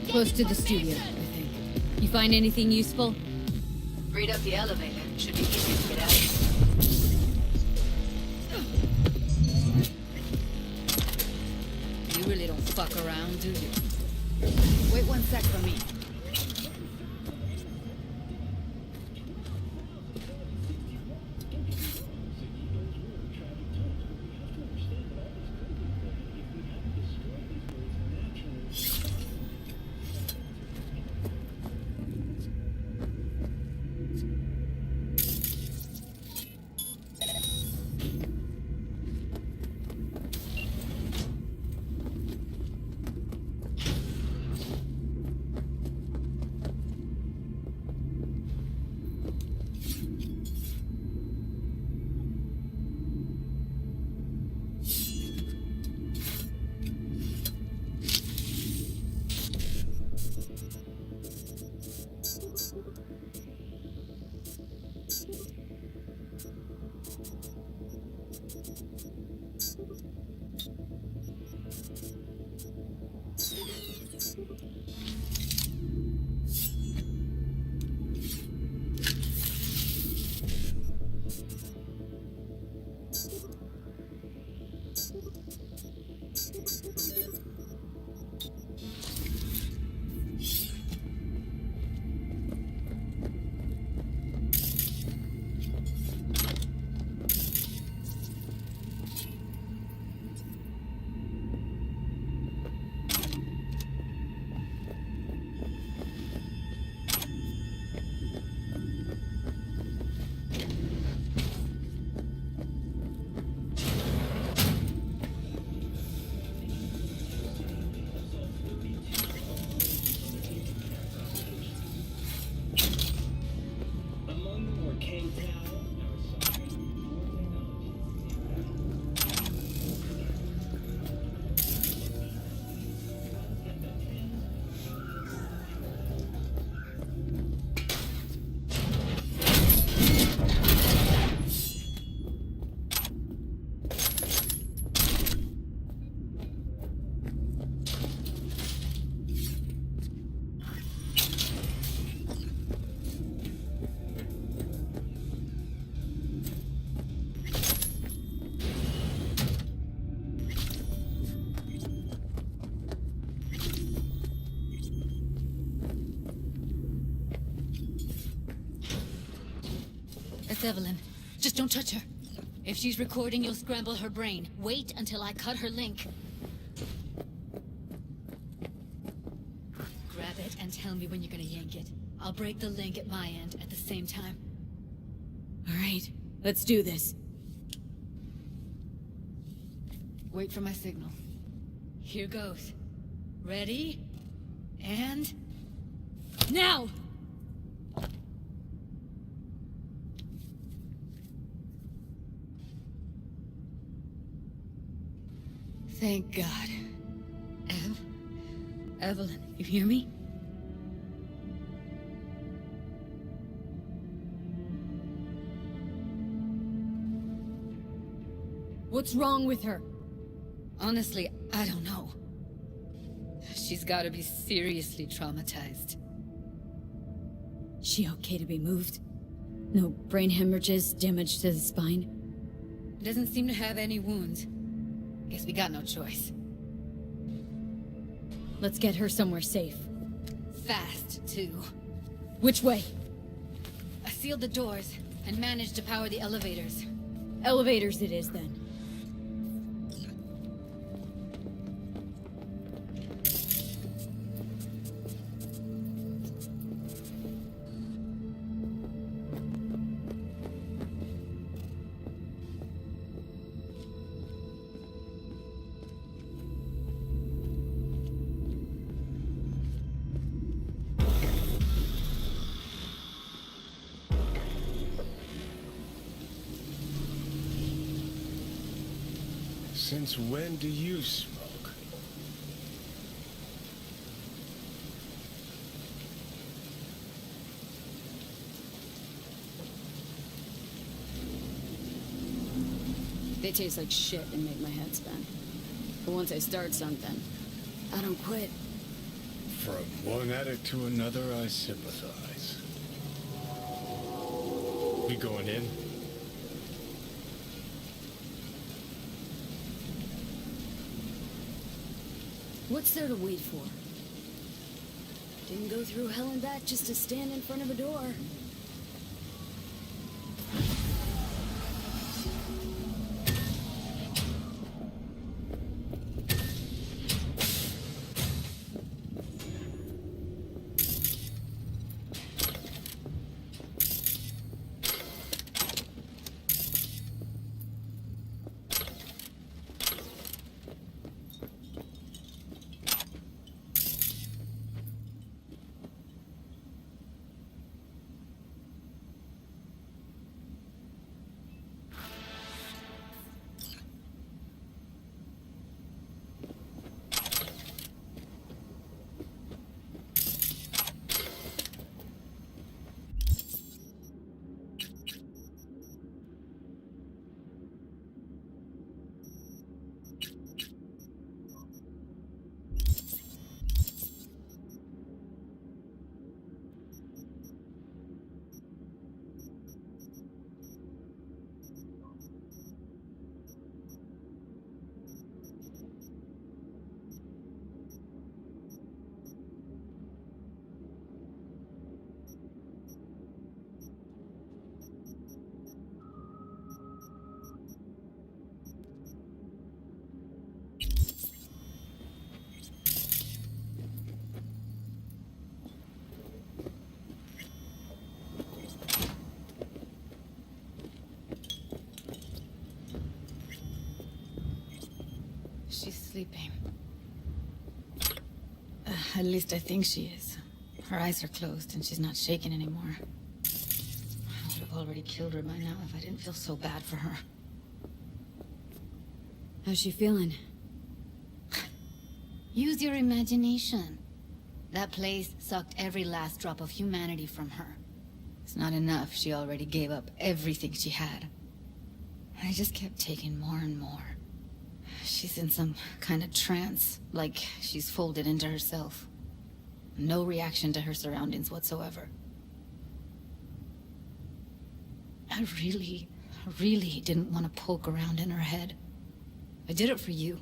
Close to the studio, I think. You find anything useful? Read up the elevator. Should be easy to get out. You really don't fuck around, do you? Wait one sec for me. That's Evelyn. Just don't touch her. If she's recording, you'll scramble her brain. Wait until I cut her link. Grab it and tell me when you're gonna yank it. I'll break the link at my end at the same time. All right, let's do this. Wait for my signal. Here goes. Ready? And... now! Thank God. Evelyn, you hear me? What's wrong with her? Honestly, I don't know. She's gotta be seriously traumatized. She okay to be moved? No brain hemorrhages, damage to the spine? Doesn't seem to have any wounds. Guess we got no choice. Let's get her somewhere safe. Fast, too. Which way? I sealed the doors and managed to power the elevators. Elevators it is, then. Since when do you smoke? They taste like shit and make my head spin. But once I start something, I don't quit. From one addict to another, I sympathize. We going in? What's there to wait for? Didn't go through hell and back just to stand in front of a door. She's sleeping. At least I think she is. Her eyes are closed and she's not shaking anymore. I would have already killed her by now if I didn't feel so bad for her. How's she feeling? Use your imagination. That place sucked every last drop of humanity from her. It's not enough. She already gave up everything she had. I just kept taking more and more. She's in some kind of trance, like she's folded into herself. No reaction to her surroundings whatsoever. I really didn't want to poke around in her head. I did it for you.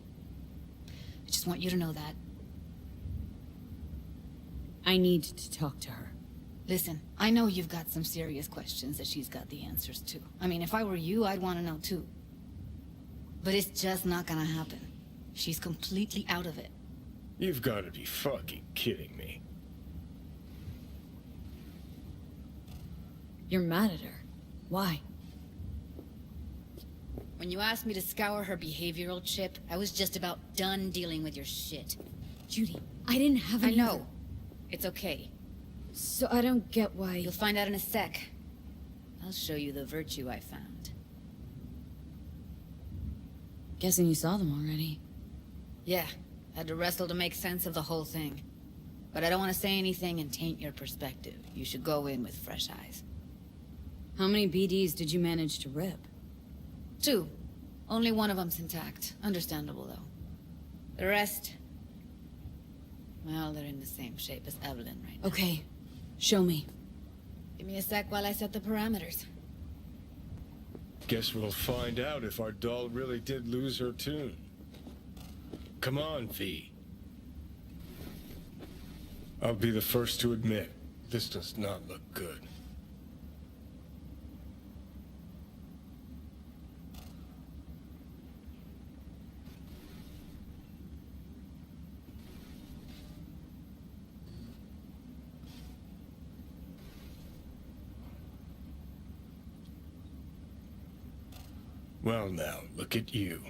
I just want you to know that. I need to talk to her. Listen, I know you've got some serious questions that she's got the answers to. I mean, if I were you, I'd want to know too. But it's just not gonna happen. She's completely out of it. You've got to be fucking kidding me. You're mad at her. Why? When you asked me to scour her behavioral chip, I was just about done dealing with your shit. Judy, I didn't have I any... know. It's okay. So I don't get why... You'll find out in a sec. I'll show you the virtue I found. Guessing you saw them already. Yeah, had to wrestle to make sense of the whole thing. But I don't want to say anything and taint your perspective. You should go in with fresh eyes. How many BDs did you manage to rip? 2. Only one of them's intact. Understandable, though. The rest... well, they're in the same shape as Evelyn right now. Okay. Show me. Give me a sec while I set the parameters. Guess we'll find out if our doll really did lose her tune. Come on, V. I'll be the first to admit, this does not look good. Well now, look at you.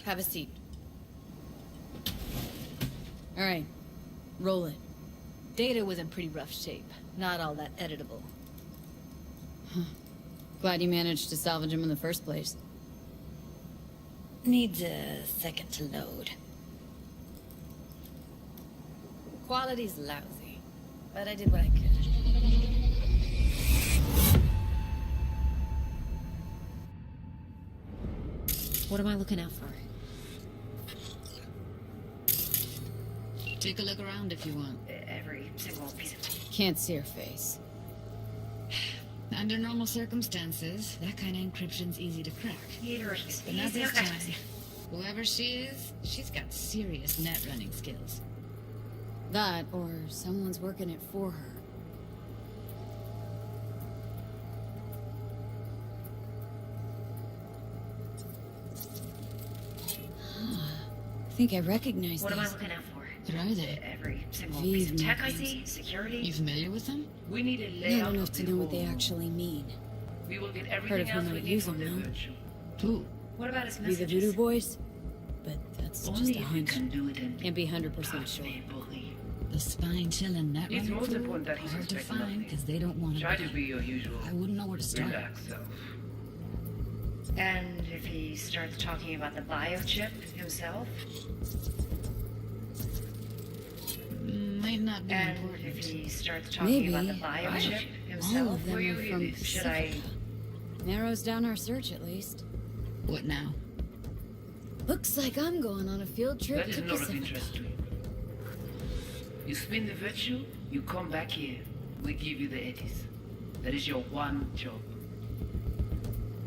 Have a seat. All right. Roll it. Data was in pretty rough shape. Not all that editable. Glad you managed to salvage him in the first place. Needs a second to load. Quality's lousy, but I did what I could. What am I looking out for? Take a look around if you want. Every single piece of... Can't see her face. Under normal circumstances, that kind of encryption's easy to crack. But not this time. Whoever she is, she's got serious net running skills. That, or someone's working it for her. I think I recognize What am I these. looking out for? What are they? Every single These piece of tech I names. see, security. You familiar with them? We need a Not layout enough of to the know what they whole. actually mean. We will get Heard everything of who else we might need use from them, the though. virtue. Who? What about his Be the messages? Voodoo Boys? But that's Only just a if you hunch. can do it in Can't be 100% sure. bully. The spine-chilling net It's running most crew? important that he Hard to suspect find, nothing. because they don't want Try to to be your usual. I wouldn't know where to start. Relax self. And if he starts talking about the biochip himself? Might not be And important. if he starts talking Maybe. about the biochip All himself? of them Were you are in from this? Should I... Pacifica. Narrows down our search, at least. What now? Looks like I'm going on a field trip That is to not of Pacifica. interest to you. You spin the virtue, you come back here. We give you the eddies. That is your one job.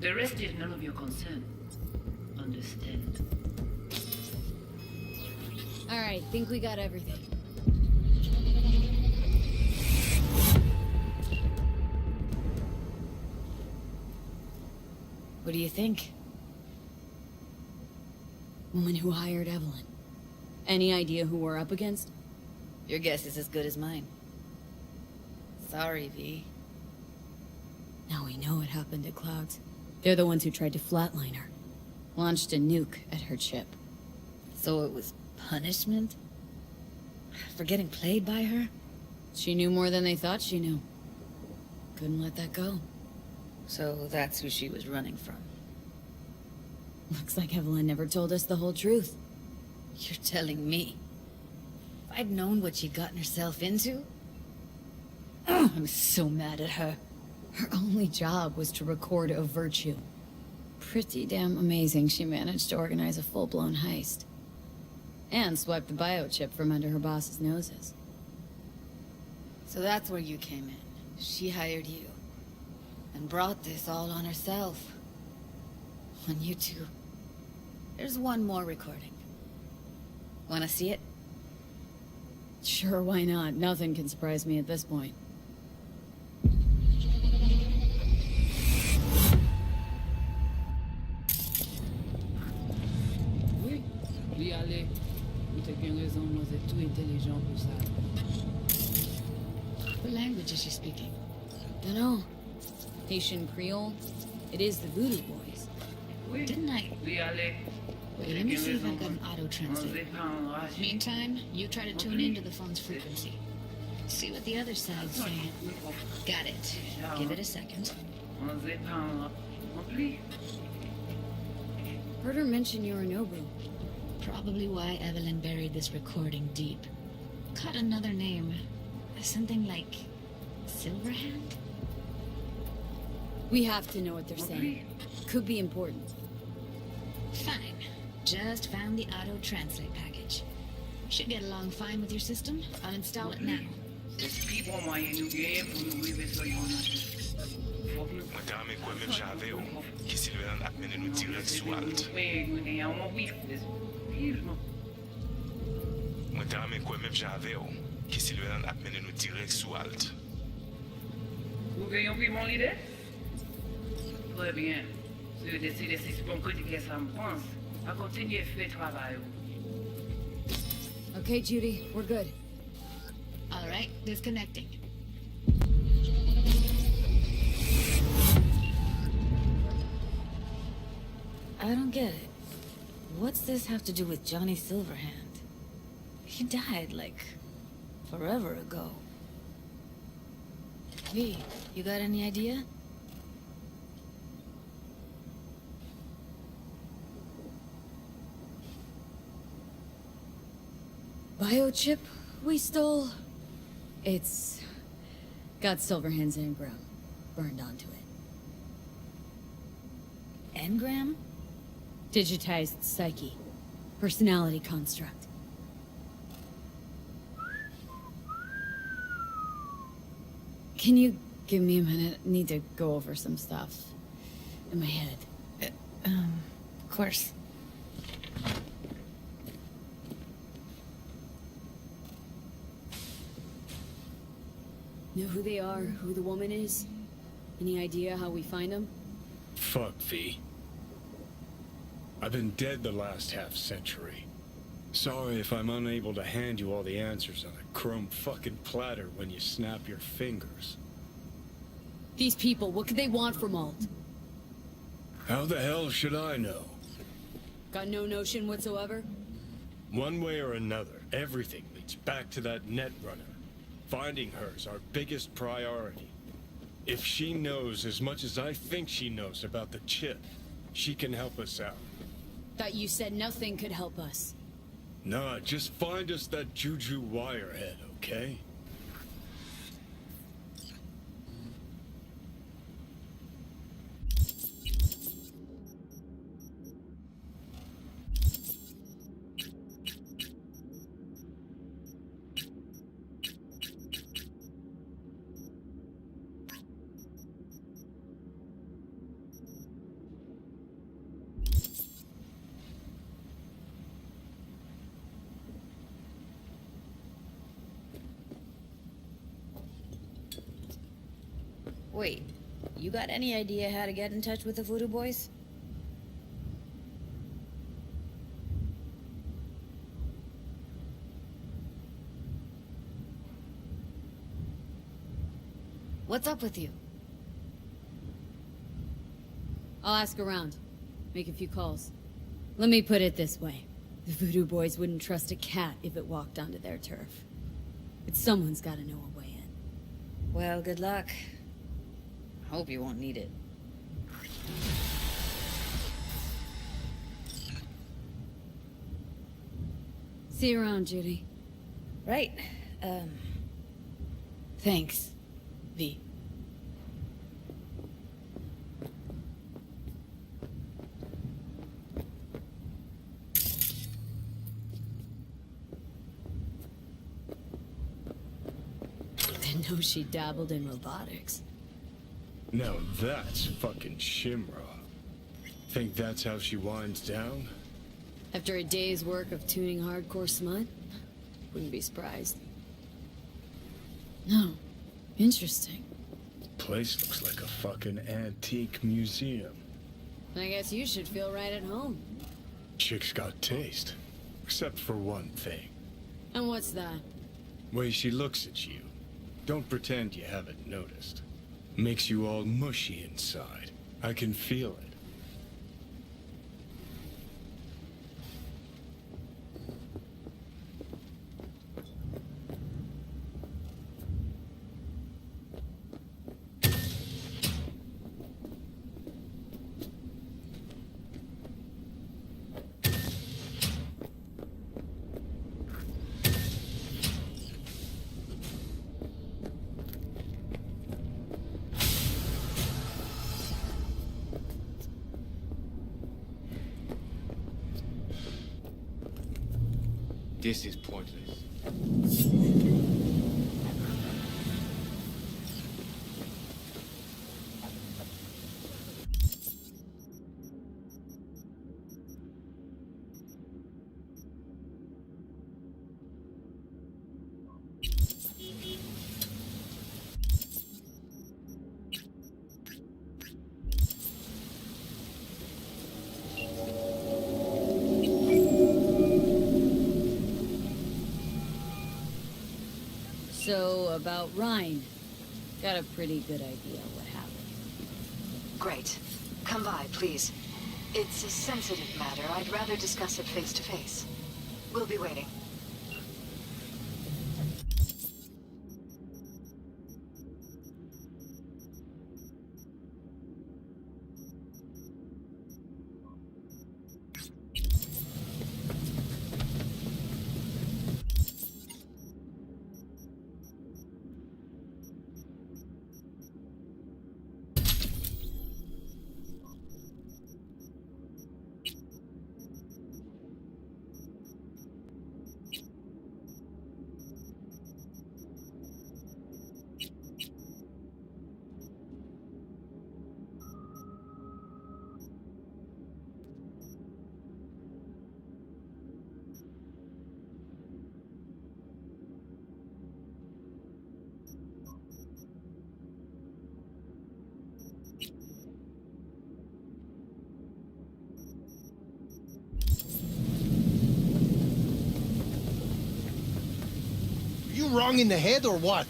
The rest is none of your concern. Understand? All right, think we got everything. What do you think? Woman who hired Evelyn. Any idea who we're up against? Your guess is as good as mine. Sorry, V. Now we know what happened to Clouds. They're the ones who tried to flatline her. Launched a nuke at her chip. So it was punishment? For getting played by her? She knew more than they thought she knew. Couldn't let that go. So that's who she was running from. Looks like Evelyn never told us the whole truth. You're telling me? If I'd known what she'd gotten herself into, I'm so mad at her. Her only job was to record a virtue. Pretty damn amazing she managed to organize a full-blown heist. And swipe the biochip from under her boss's noses. So that's where you came in. She hired you. And brought this all on herself. On you two. There's one more recording. Wanna see it? Sure, why not? Nothing can surprise me at this point. Oui, lui aller. Ou t'as bien raison, moi c'est tout intelligent pour ça. What language is she speaking? Dunno. Haitian Creole? It is the Voodoo Boys. Didn't I? Lui aller. Wait, let me see if I've got an auto-translate. Meantime, you try to tune into the phone's frequency. See what the other side's saying. Got it. Give it a second. Heard her mention Yorinobu. Probably why Evelyn buried this recording deep. Caught another name. Something like... Silverhand? We have to know what they're saying. Could be important. Fine. Just found the auto-translate package. Should get along fine with your system. I'll install it now. Madame e kwen men jave ou, ki Silveran ap mene nou direk sou alt. Madame e kwen men jave ou, ki Silveran ap mene nou direk sou alt. Vous voyez un peu mon idée? Très bien. Si vous décidez si c'est bon côté que ça me pense, à continuer à faire travail. Okay, Judy, we're good. All right, disconnecting. I don't get it. What's this have to do with Johnny Silverhand? He died, like, forever ago. V, you got any idea? Biochip we stole? It's got Silverhand's engram burned onto it. Engram? Digitized psyche. Personality construct. Can you give me a minute? I need to go over some stuff in my head. Of course. Know who they are, who the woman is? Any idea how we find them? Fuck, V. I've been dead the last half-century. Sorry if I'm unable to hand you all the answers on a chrome fucking platter when you snap your fingers. These people, what could they want from Alt? How the hell should I know? Got no notion whatsoever? One way or another, everything leads back to that Netrunner. Finding her's our biggest priority. If she knows as much as I think she knows about the chip, she can help us out. Thought you said nothing could help us. Nah, just find us that Juju wirehead, okay? Wait, you got any idea how to get in touch with the Voodoo Boys? What's up with you? I'll ask around. Make a few calls. Let me put it this way. The Voodoo Boys wouldn't trust a cat if it walked onto their turf. But someone's gotta know a way in. Well, good luck. Hope you won't need it. See you around, Judy. Right. Thanks. V. I know she dabbled in robotics. Now that's fucking Shimra. Think that's how she winds down? After a day's work of tuning hardcore smut? Wouldn't be surprised. No. Interesting. Place looks like a fucking antique museum. I guess you should feel right at home. Chick's got taste. Except for one thing. And what's that? Way she looks at you. Don't pretend you haven't noticed. Makes you all mushy inside. I can feel it. This is pointless. So, about Rhine. Got a pretty good idea what happened. Great. Come by, please. It's a sensitive matter. I'd rather discuss it face to face. We'll be waiting. You wrong in the head or what?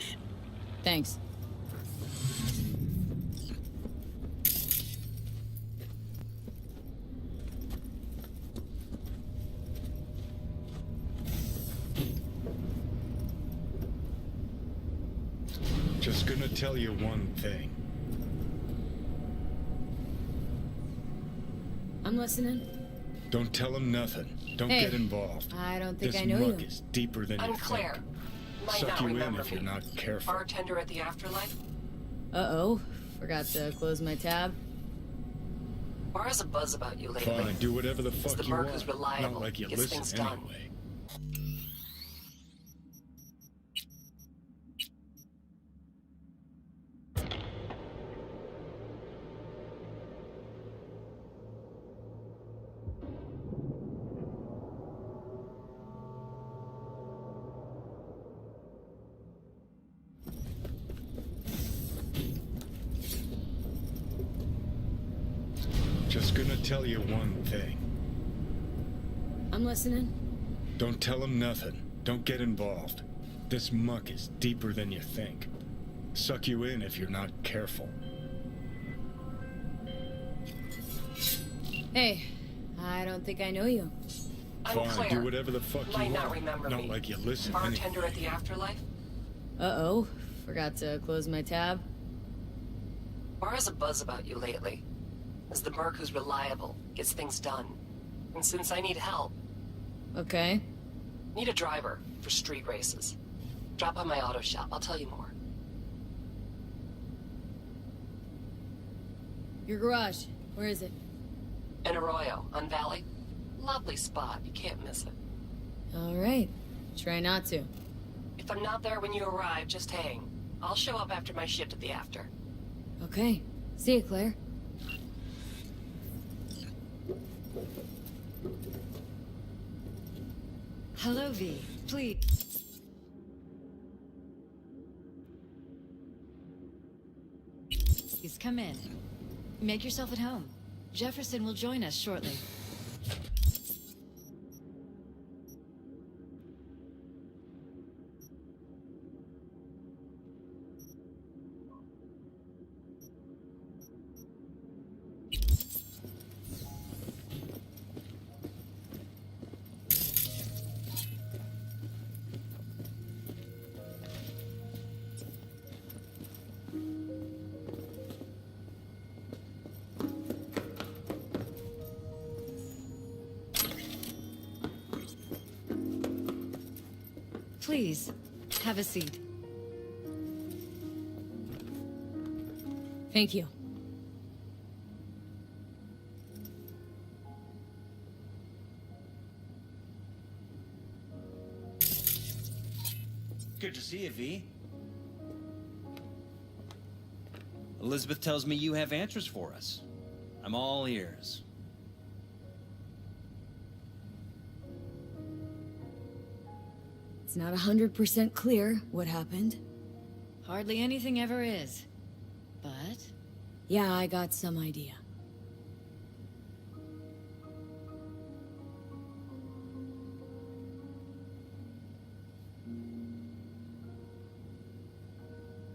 please. Thanks. Just gonna tell you one thing. I'm listening. Don't tell him nothing. Don't Hey, get involved. I don't think This I know muck you. is deeper than I'm you Claire. think. Might Suck not you in remember if you're me. not careful. Bartender at the Afterlife? Uh-oh. Forgot to close my tab. Bar has a buzz about you lately. Fine, do whatever the It's fuck the you merc want. who's reliable. Not like you Gets things listen done. anyway. Just gonna tell you one thing. I'm listening. Don't tell him nothing. Don't get involved. This muck is deeper than you think. Suck you in if you're not careful. Hey, I don't think I know you. I'm Fine, Claire. do whatever the fuck you Might want. not remember Not me. like you listen anyway. Bartender at the Afterlife? Uh-oh. Forgot to close my tab. Bar has a buzz about you lately. As the merc who's reliable, gets things done. And since I need help, Okay. need a driver for street races. Drop by my auto shop, I'll tell you more. Your garage. Where is it? In Arroyo, on Valley. Lovely spot, you can't miss it. All right. Try not to. If I'm not there when you arrive, just hang. I'll show up after my shift at the after. Okay. See you, Claire. Hello, V. Please. Please come in. Make yourself at home. Jefferson will join us shortly. Please, have a seat. Thank you. Good to see you, V. Elizabeth tells me you have answers for us. I'm all ears. It's not 100% clear what happened. Hardly anything ever is. But... Yeah, I got some idea.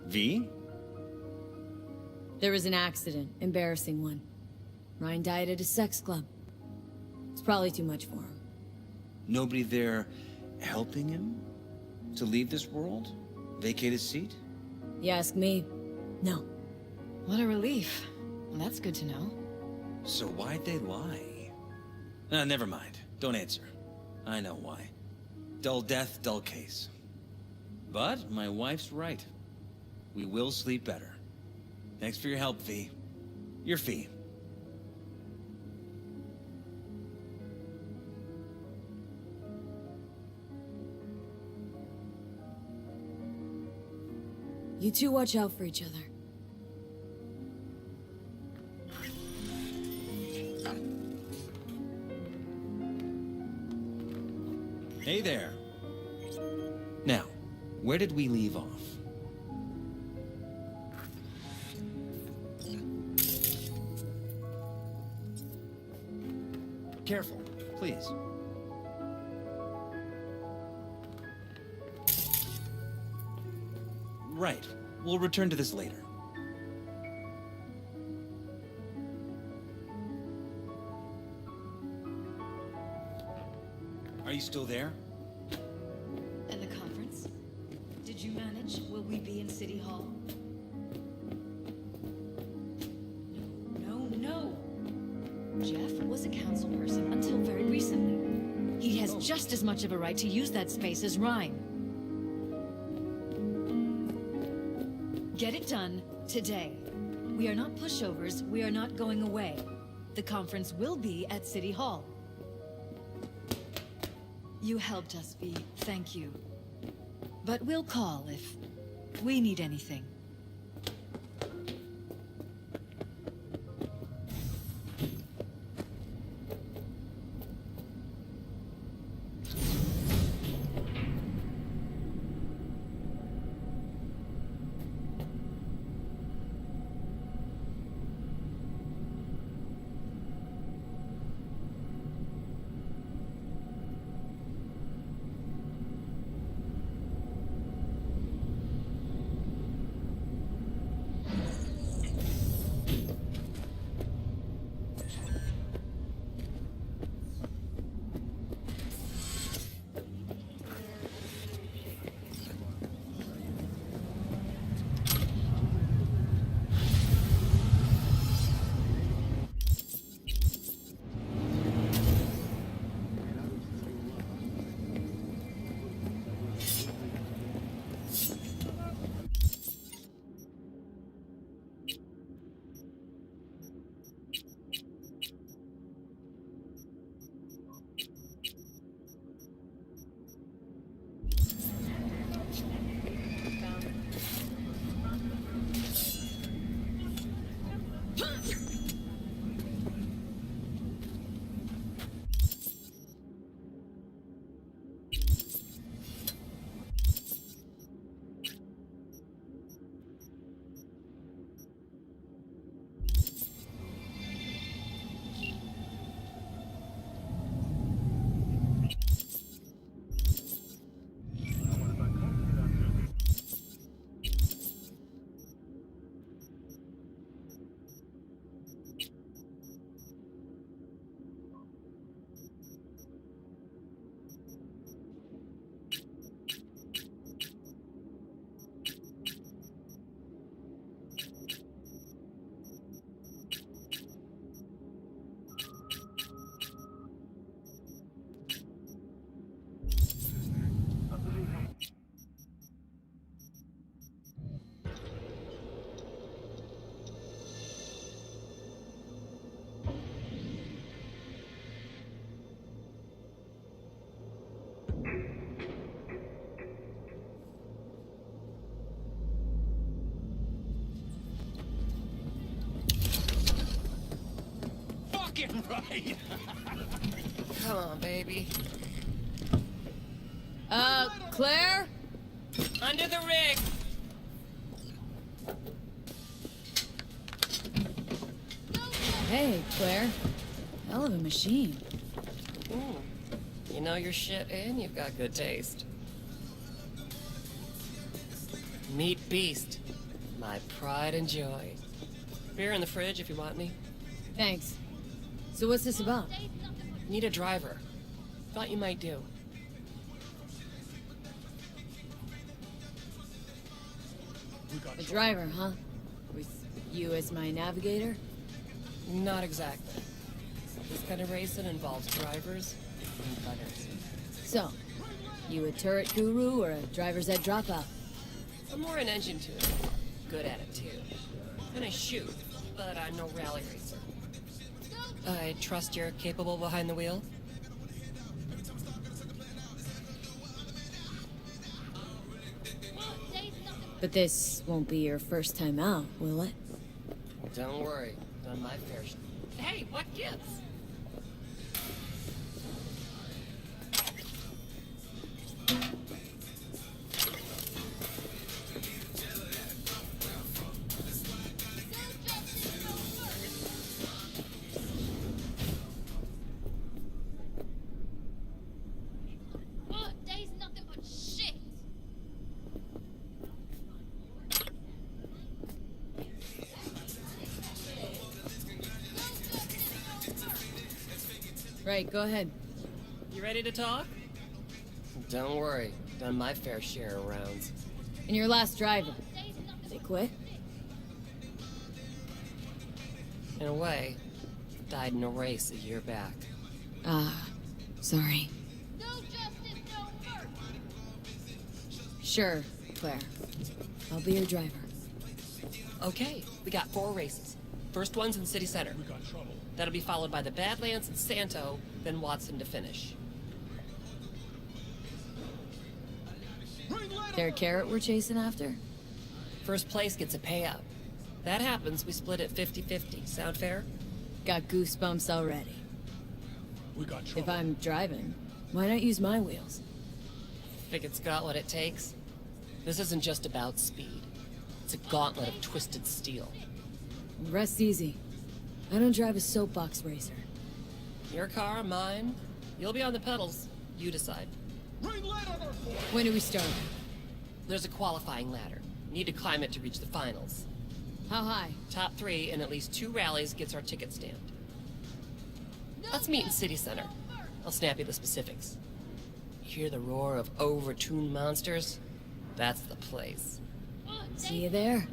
V? There was an accident. Embarrassing one. Ryan died at a sex club. It's probably too much for him. Nobody there helping him to leave this world? Vacate his seat? You ask me? No. What a relief. Well, that's good to know. So why'd they lie? Never mind. Don't answer. I know why. Dull death, dull case. But my wife's right. We will sleep better. Thanks for your help, V. Your fee. You two watch out for each other. Hey there. Now, where did we leave off? Careful, please. Right. We'll return to this later. Are you still there? And the conference? Did you manage? Will we be in City Hall? No. Jeff was a council person until very recently. He has just as much of a right to use that space as Ryan. Get it done today. We are not pushovers. We are not going away. The conference will be at City Hall. You helped us, V. Thank you. But we'll call if we need anything. Fucking right! Come on, baby. Claire? Under the rig! Hey, Claire. Hell of a machine. You know your shit and you've got good taste. Meat Beast. My pride and joy. Beer in the fridge if you want me. Thanks. So what's this about? Need a driver. Thought you might do. A driver, huh? With you as my navigator? Not exactly. This kind of racing involves drivers and gunners. So, you a turret guru or a driver's ed dropout? I'm more an engine tuner. Good at it, too. And I shoot, but I'm no rally racer. I trust you're capable behind the wheel? But this won't be your first time out, will it? Don't worry. Done my fair share. Hey, what gives? Right, go ahead. You ready to talk? Don't worry. Done my fair share of rounds. And your last driver, they quit? In a way, died in a race a year back. Ah, sorry. No justice, no mercy. Sure, Claire. I'll be your driver. Okay, we got 4 races. First one's in City Center. We got trouble. That'll be followed by the Badlands and Santo, then Watson to finish. Their carrot we're chasing after? First place gets a payout. That happens, we split it 50-50. Sound fair? Got goosebumps already. We got trouble. If I'm driving, why not use my wheels? Think it's got what it takes? This isn't just about speed. It's a gauntlet of twisted steel. Rest easy. I don't drive a soapbox racer. Your car, mine. You'll be on the pedals. You decide. When do we start? There's a qualifying ladder. Need to climb it to reach the finals. How high? Top 3 in at least 2 rallies gets our ticket stamped. Let's meet in City Center. I'll snap you the specifics. Hear the roar of overtuned monsters? That's the place. See you there.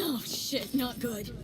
Oh shit, not good.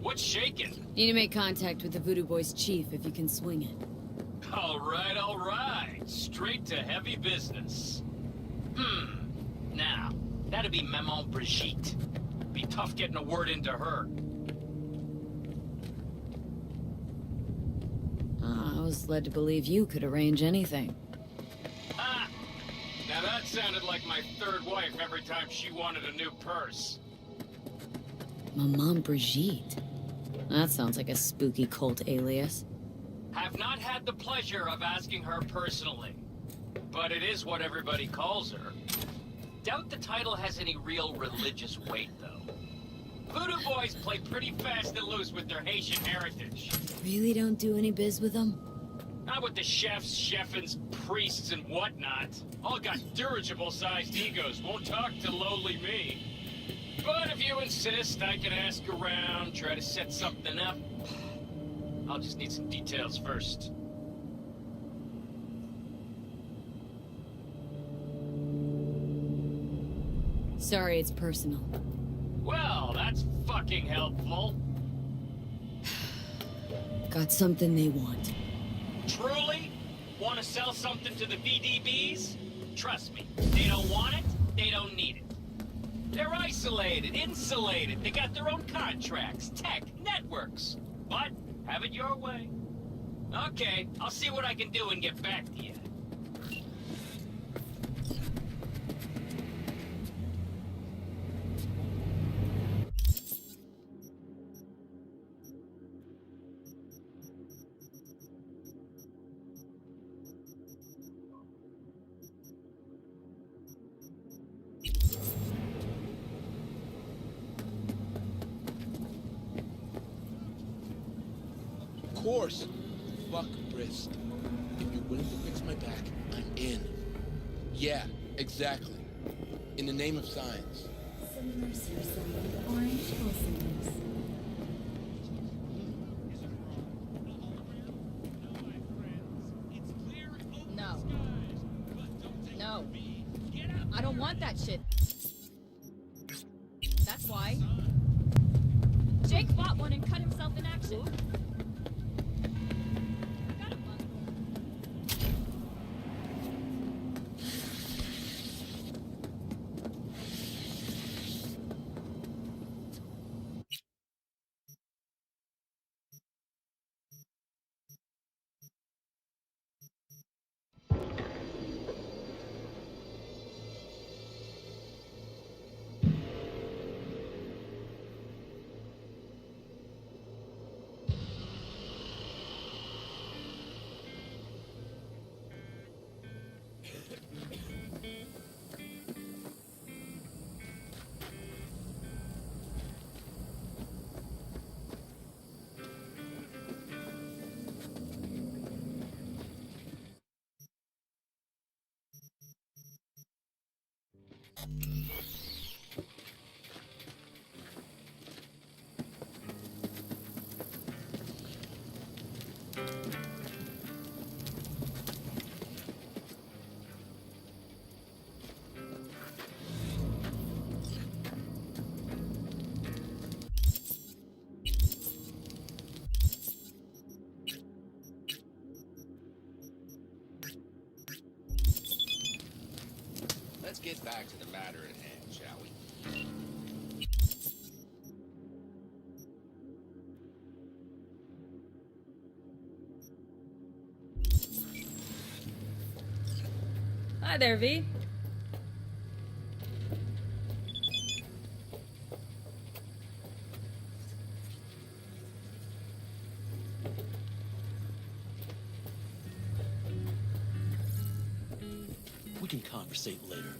What's shaking? Need to make contact with the Voodoo Boys chief if you can swing it. All right. Straight to heavy business. Now, that'd be Maman Brigitte. Be tough getting a word into her. I was led to believe you could arrange anything. Ah! Now that sounded like my third wife every time she wanted a new purse. Maman Brigitte? That sounds like a spooky cult alias. Have not had the pleasure of asking her personally, but it is what everybody calls her. Doubt the title has any real religious weight, though. Voodoo Boys play pretty fast and loose with their Haitian heritage. Really don't do any biz with them? Not with the chefs, cheffins, priests, and whatnot. All got dirigible-sized egos, won't talk to lowly me. But if you insist, I can ask around, try to set something up. I'll just need some details first. Sorry it's personal. Well, that's fucking helpful. Got something they want. Truly? Want to sell something to the VDBs? Trust me, they don't want it, they don't need it. They're isolated, insulated, they got their own contracts, tech, networks. But, have it your way. Okay, I'll see what I can do and get back to you. Of course. Fuck Brisk. If you're willing to fix my back, I'm in. Yeah, exactly. In the name of science. Some mercy or something. Orange wholesomeness. No. No. I don't want that shit. That's why. Jake bought one and cut himself in action. Let's get back to the matter at hand, shall we? Hi there, V. We can conversate later.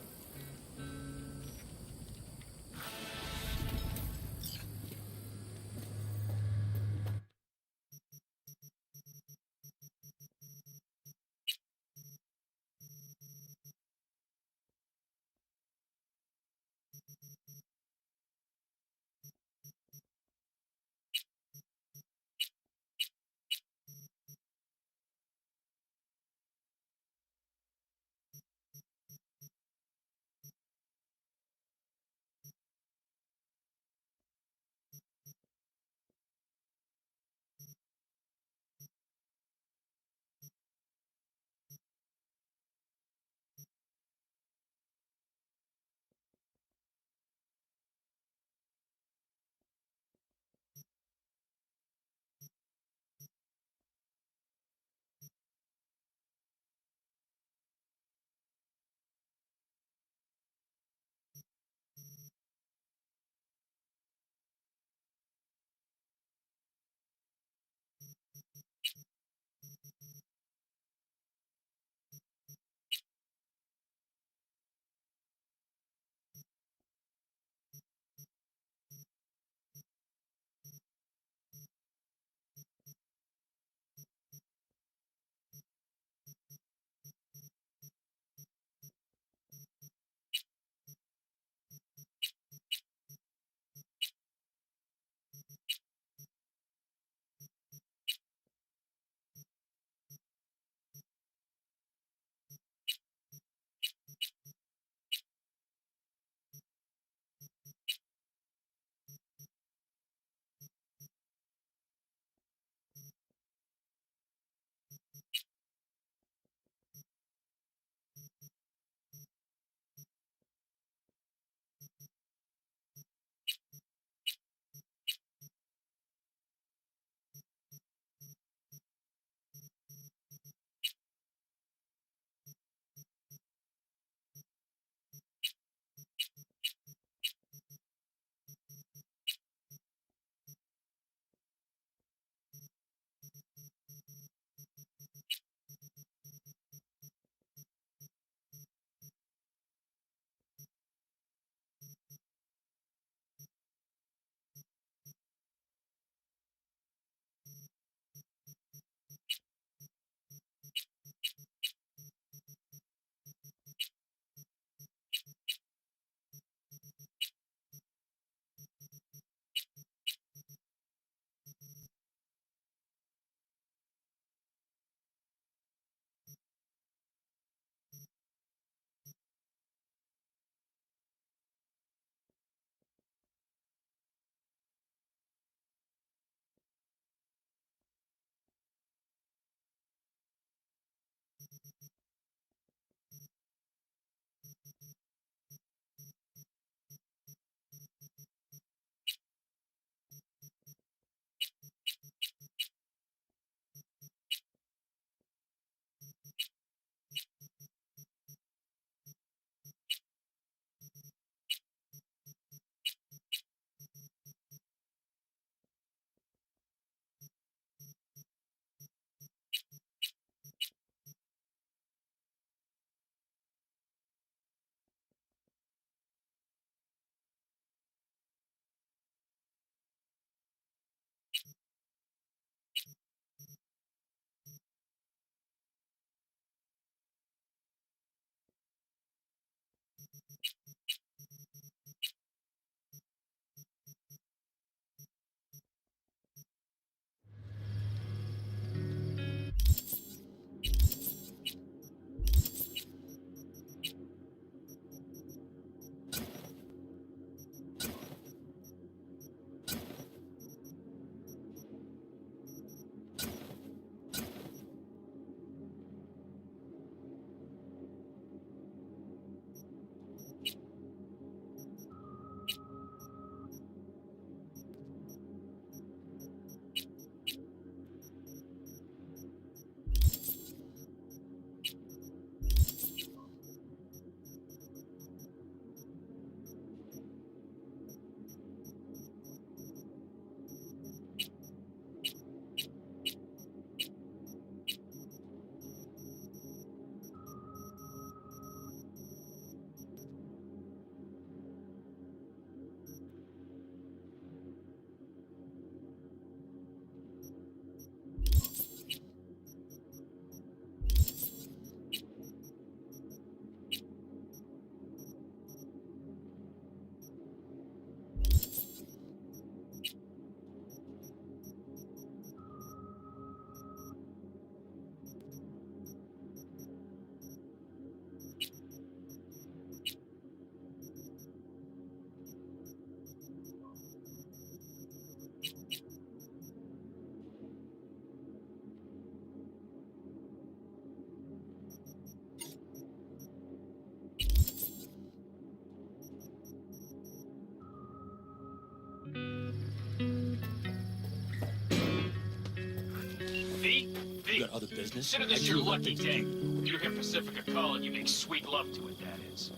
V? You got other business? Consider this your lucky day. You hear Pacifica call and you make sweet love to it, that is.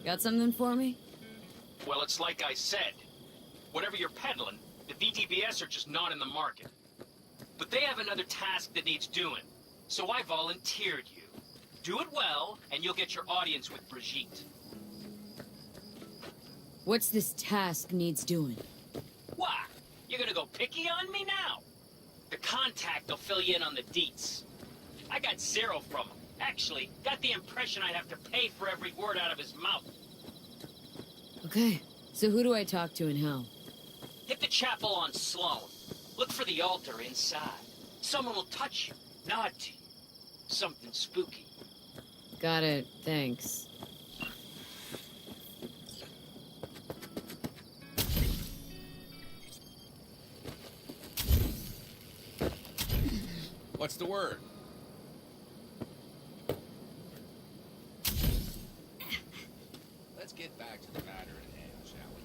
Got something for me? Well, it's like I said. Whatever you're peddling, the VTBS are just not in the market. But they have another task that needs doing, so I volunteered you. Do it well, and you'll get your audience with Brigitte. What's this task needs doing? What? You're gonna go picky on me now? The contact will fill you in on the deets. I got zero from him. Actually, got the impression I'd have to pay for every word out of his mouth. Okay, so who do I talk to and how? Hit the chapel on Sloan. Look for the altar inside. Someone will touch you, nod to you. Something spooky. Got it, thanks. What's the word? Let's get back to the matter at hand, shall we?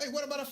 Hey, what about a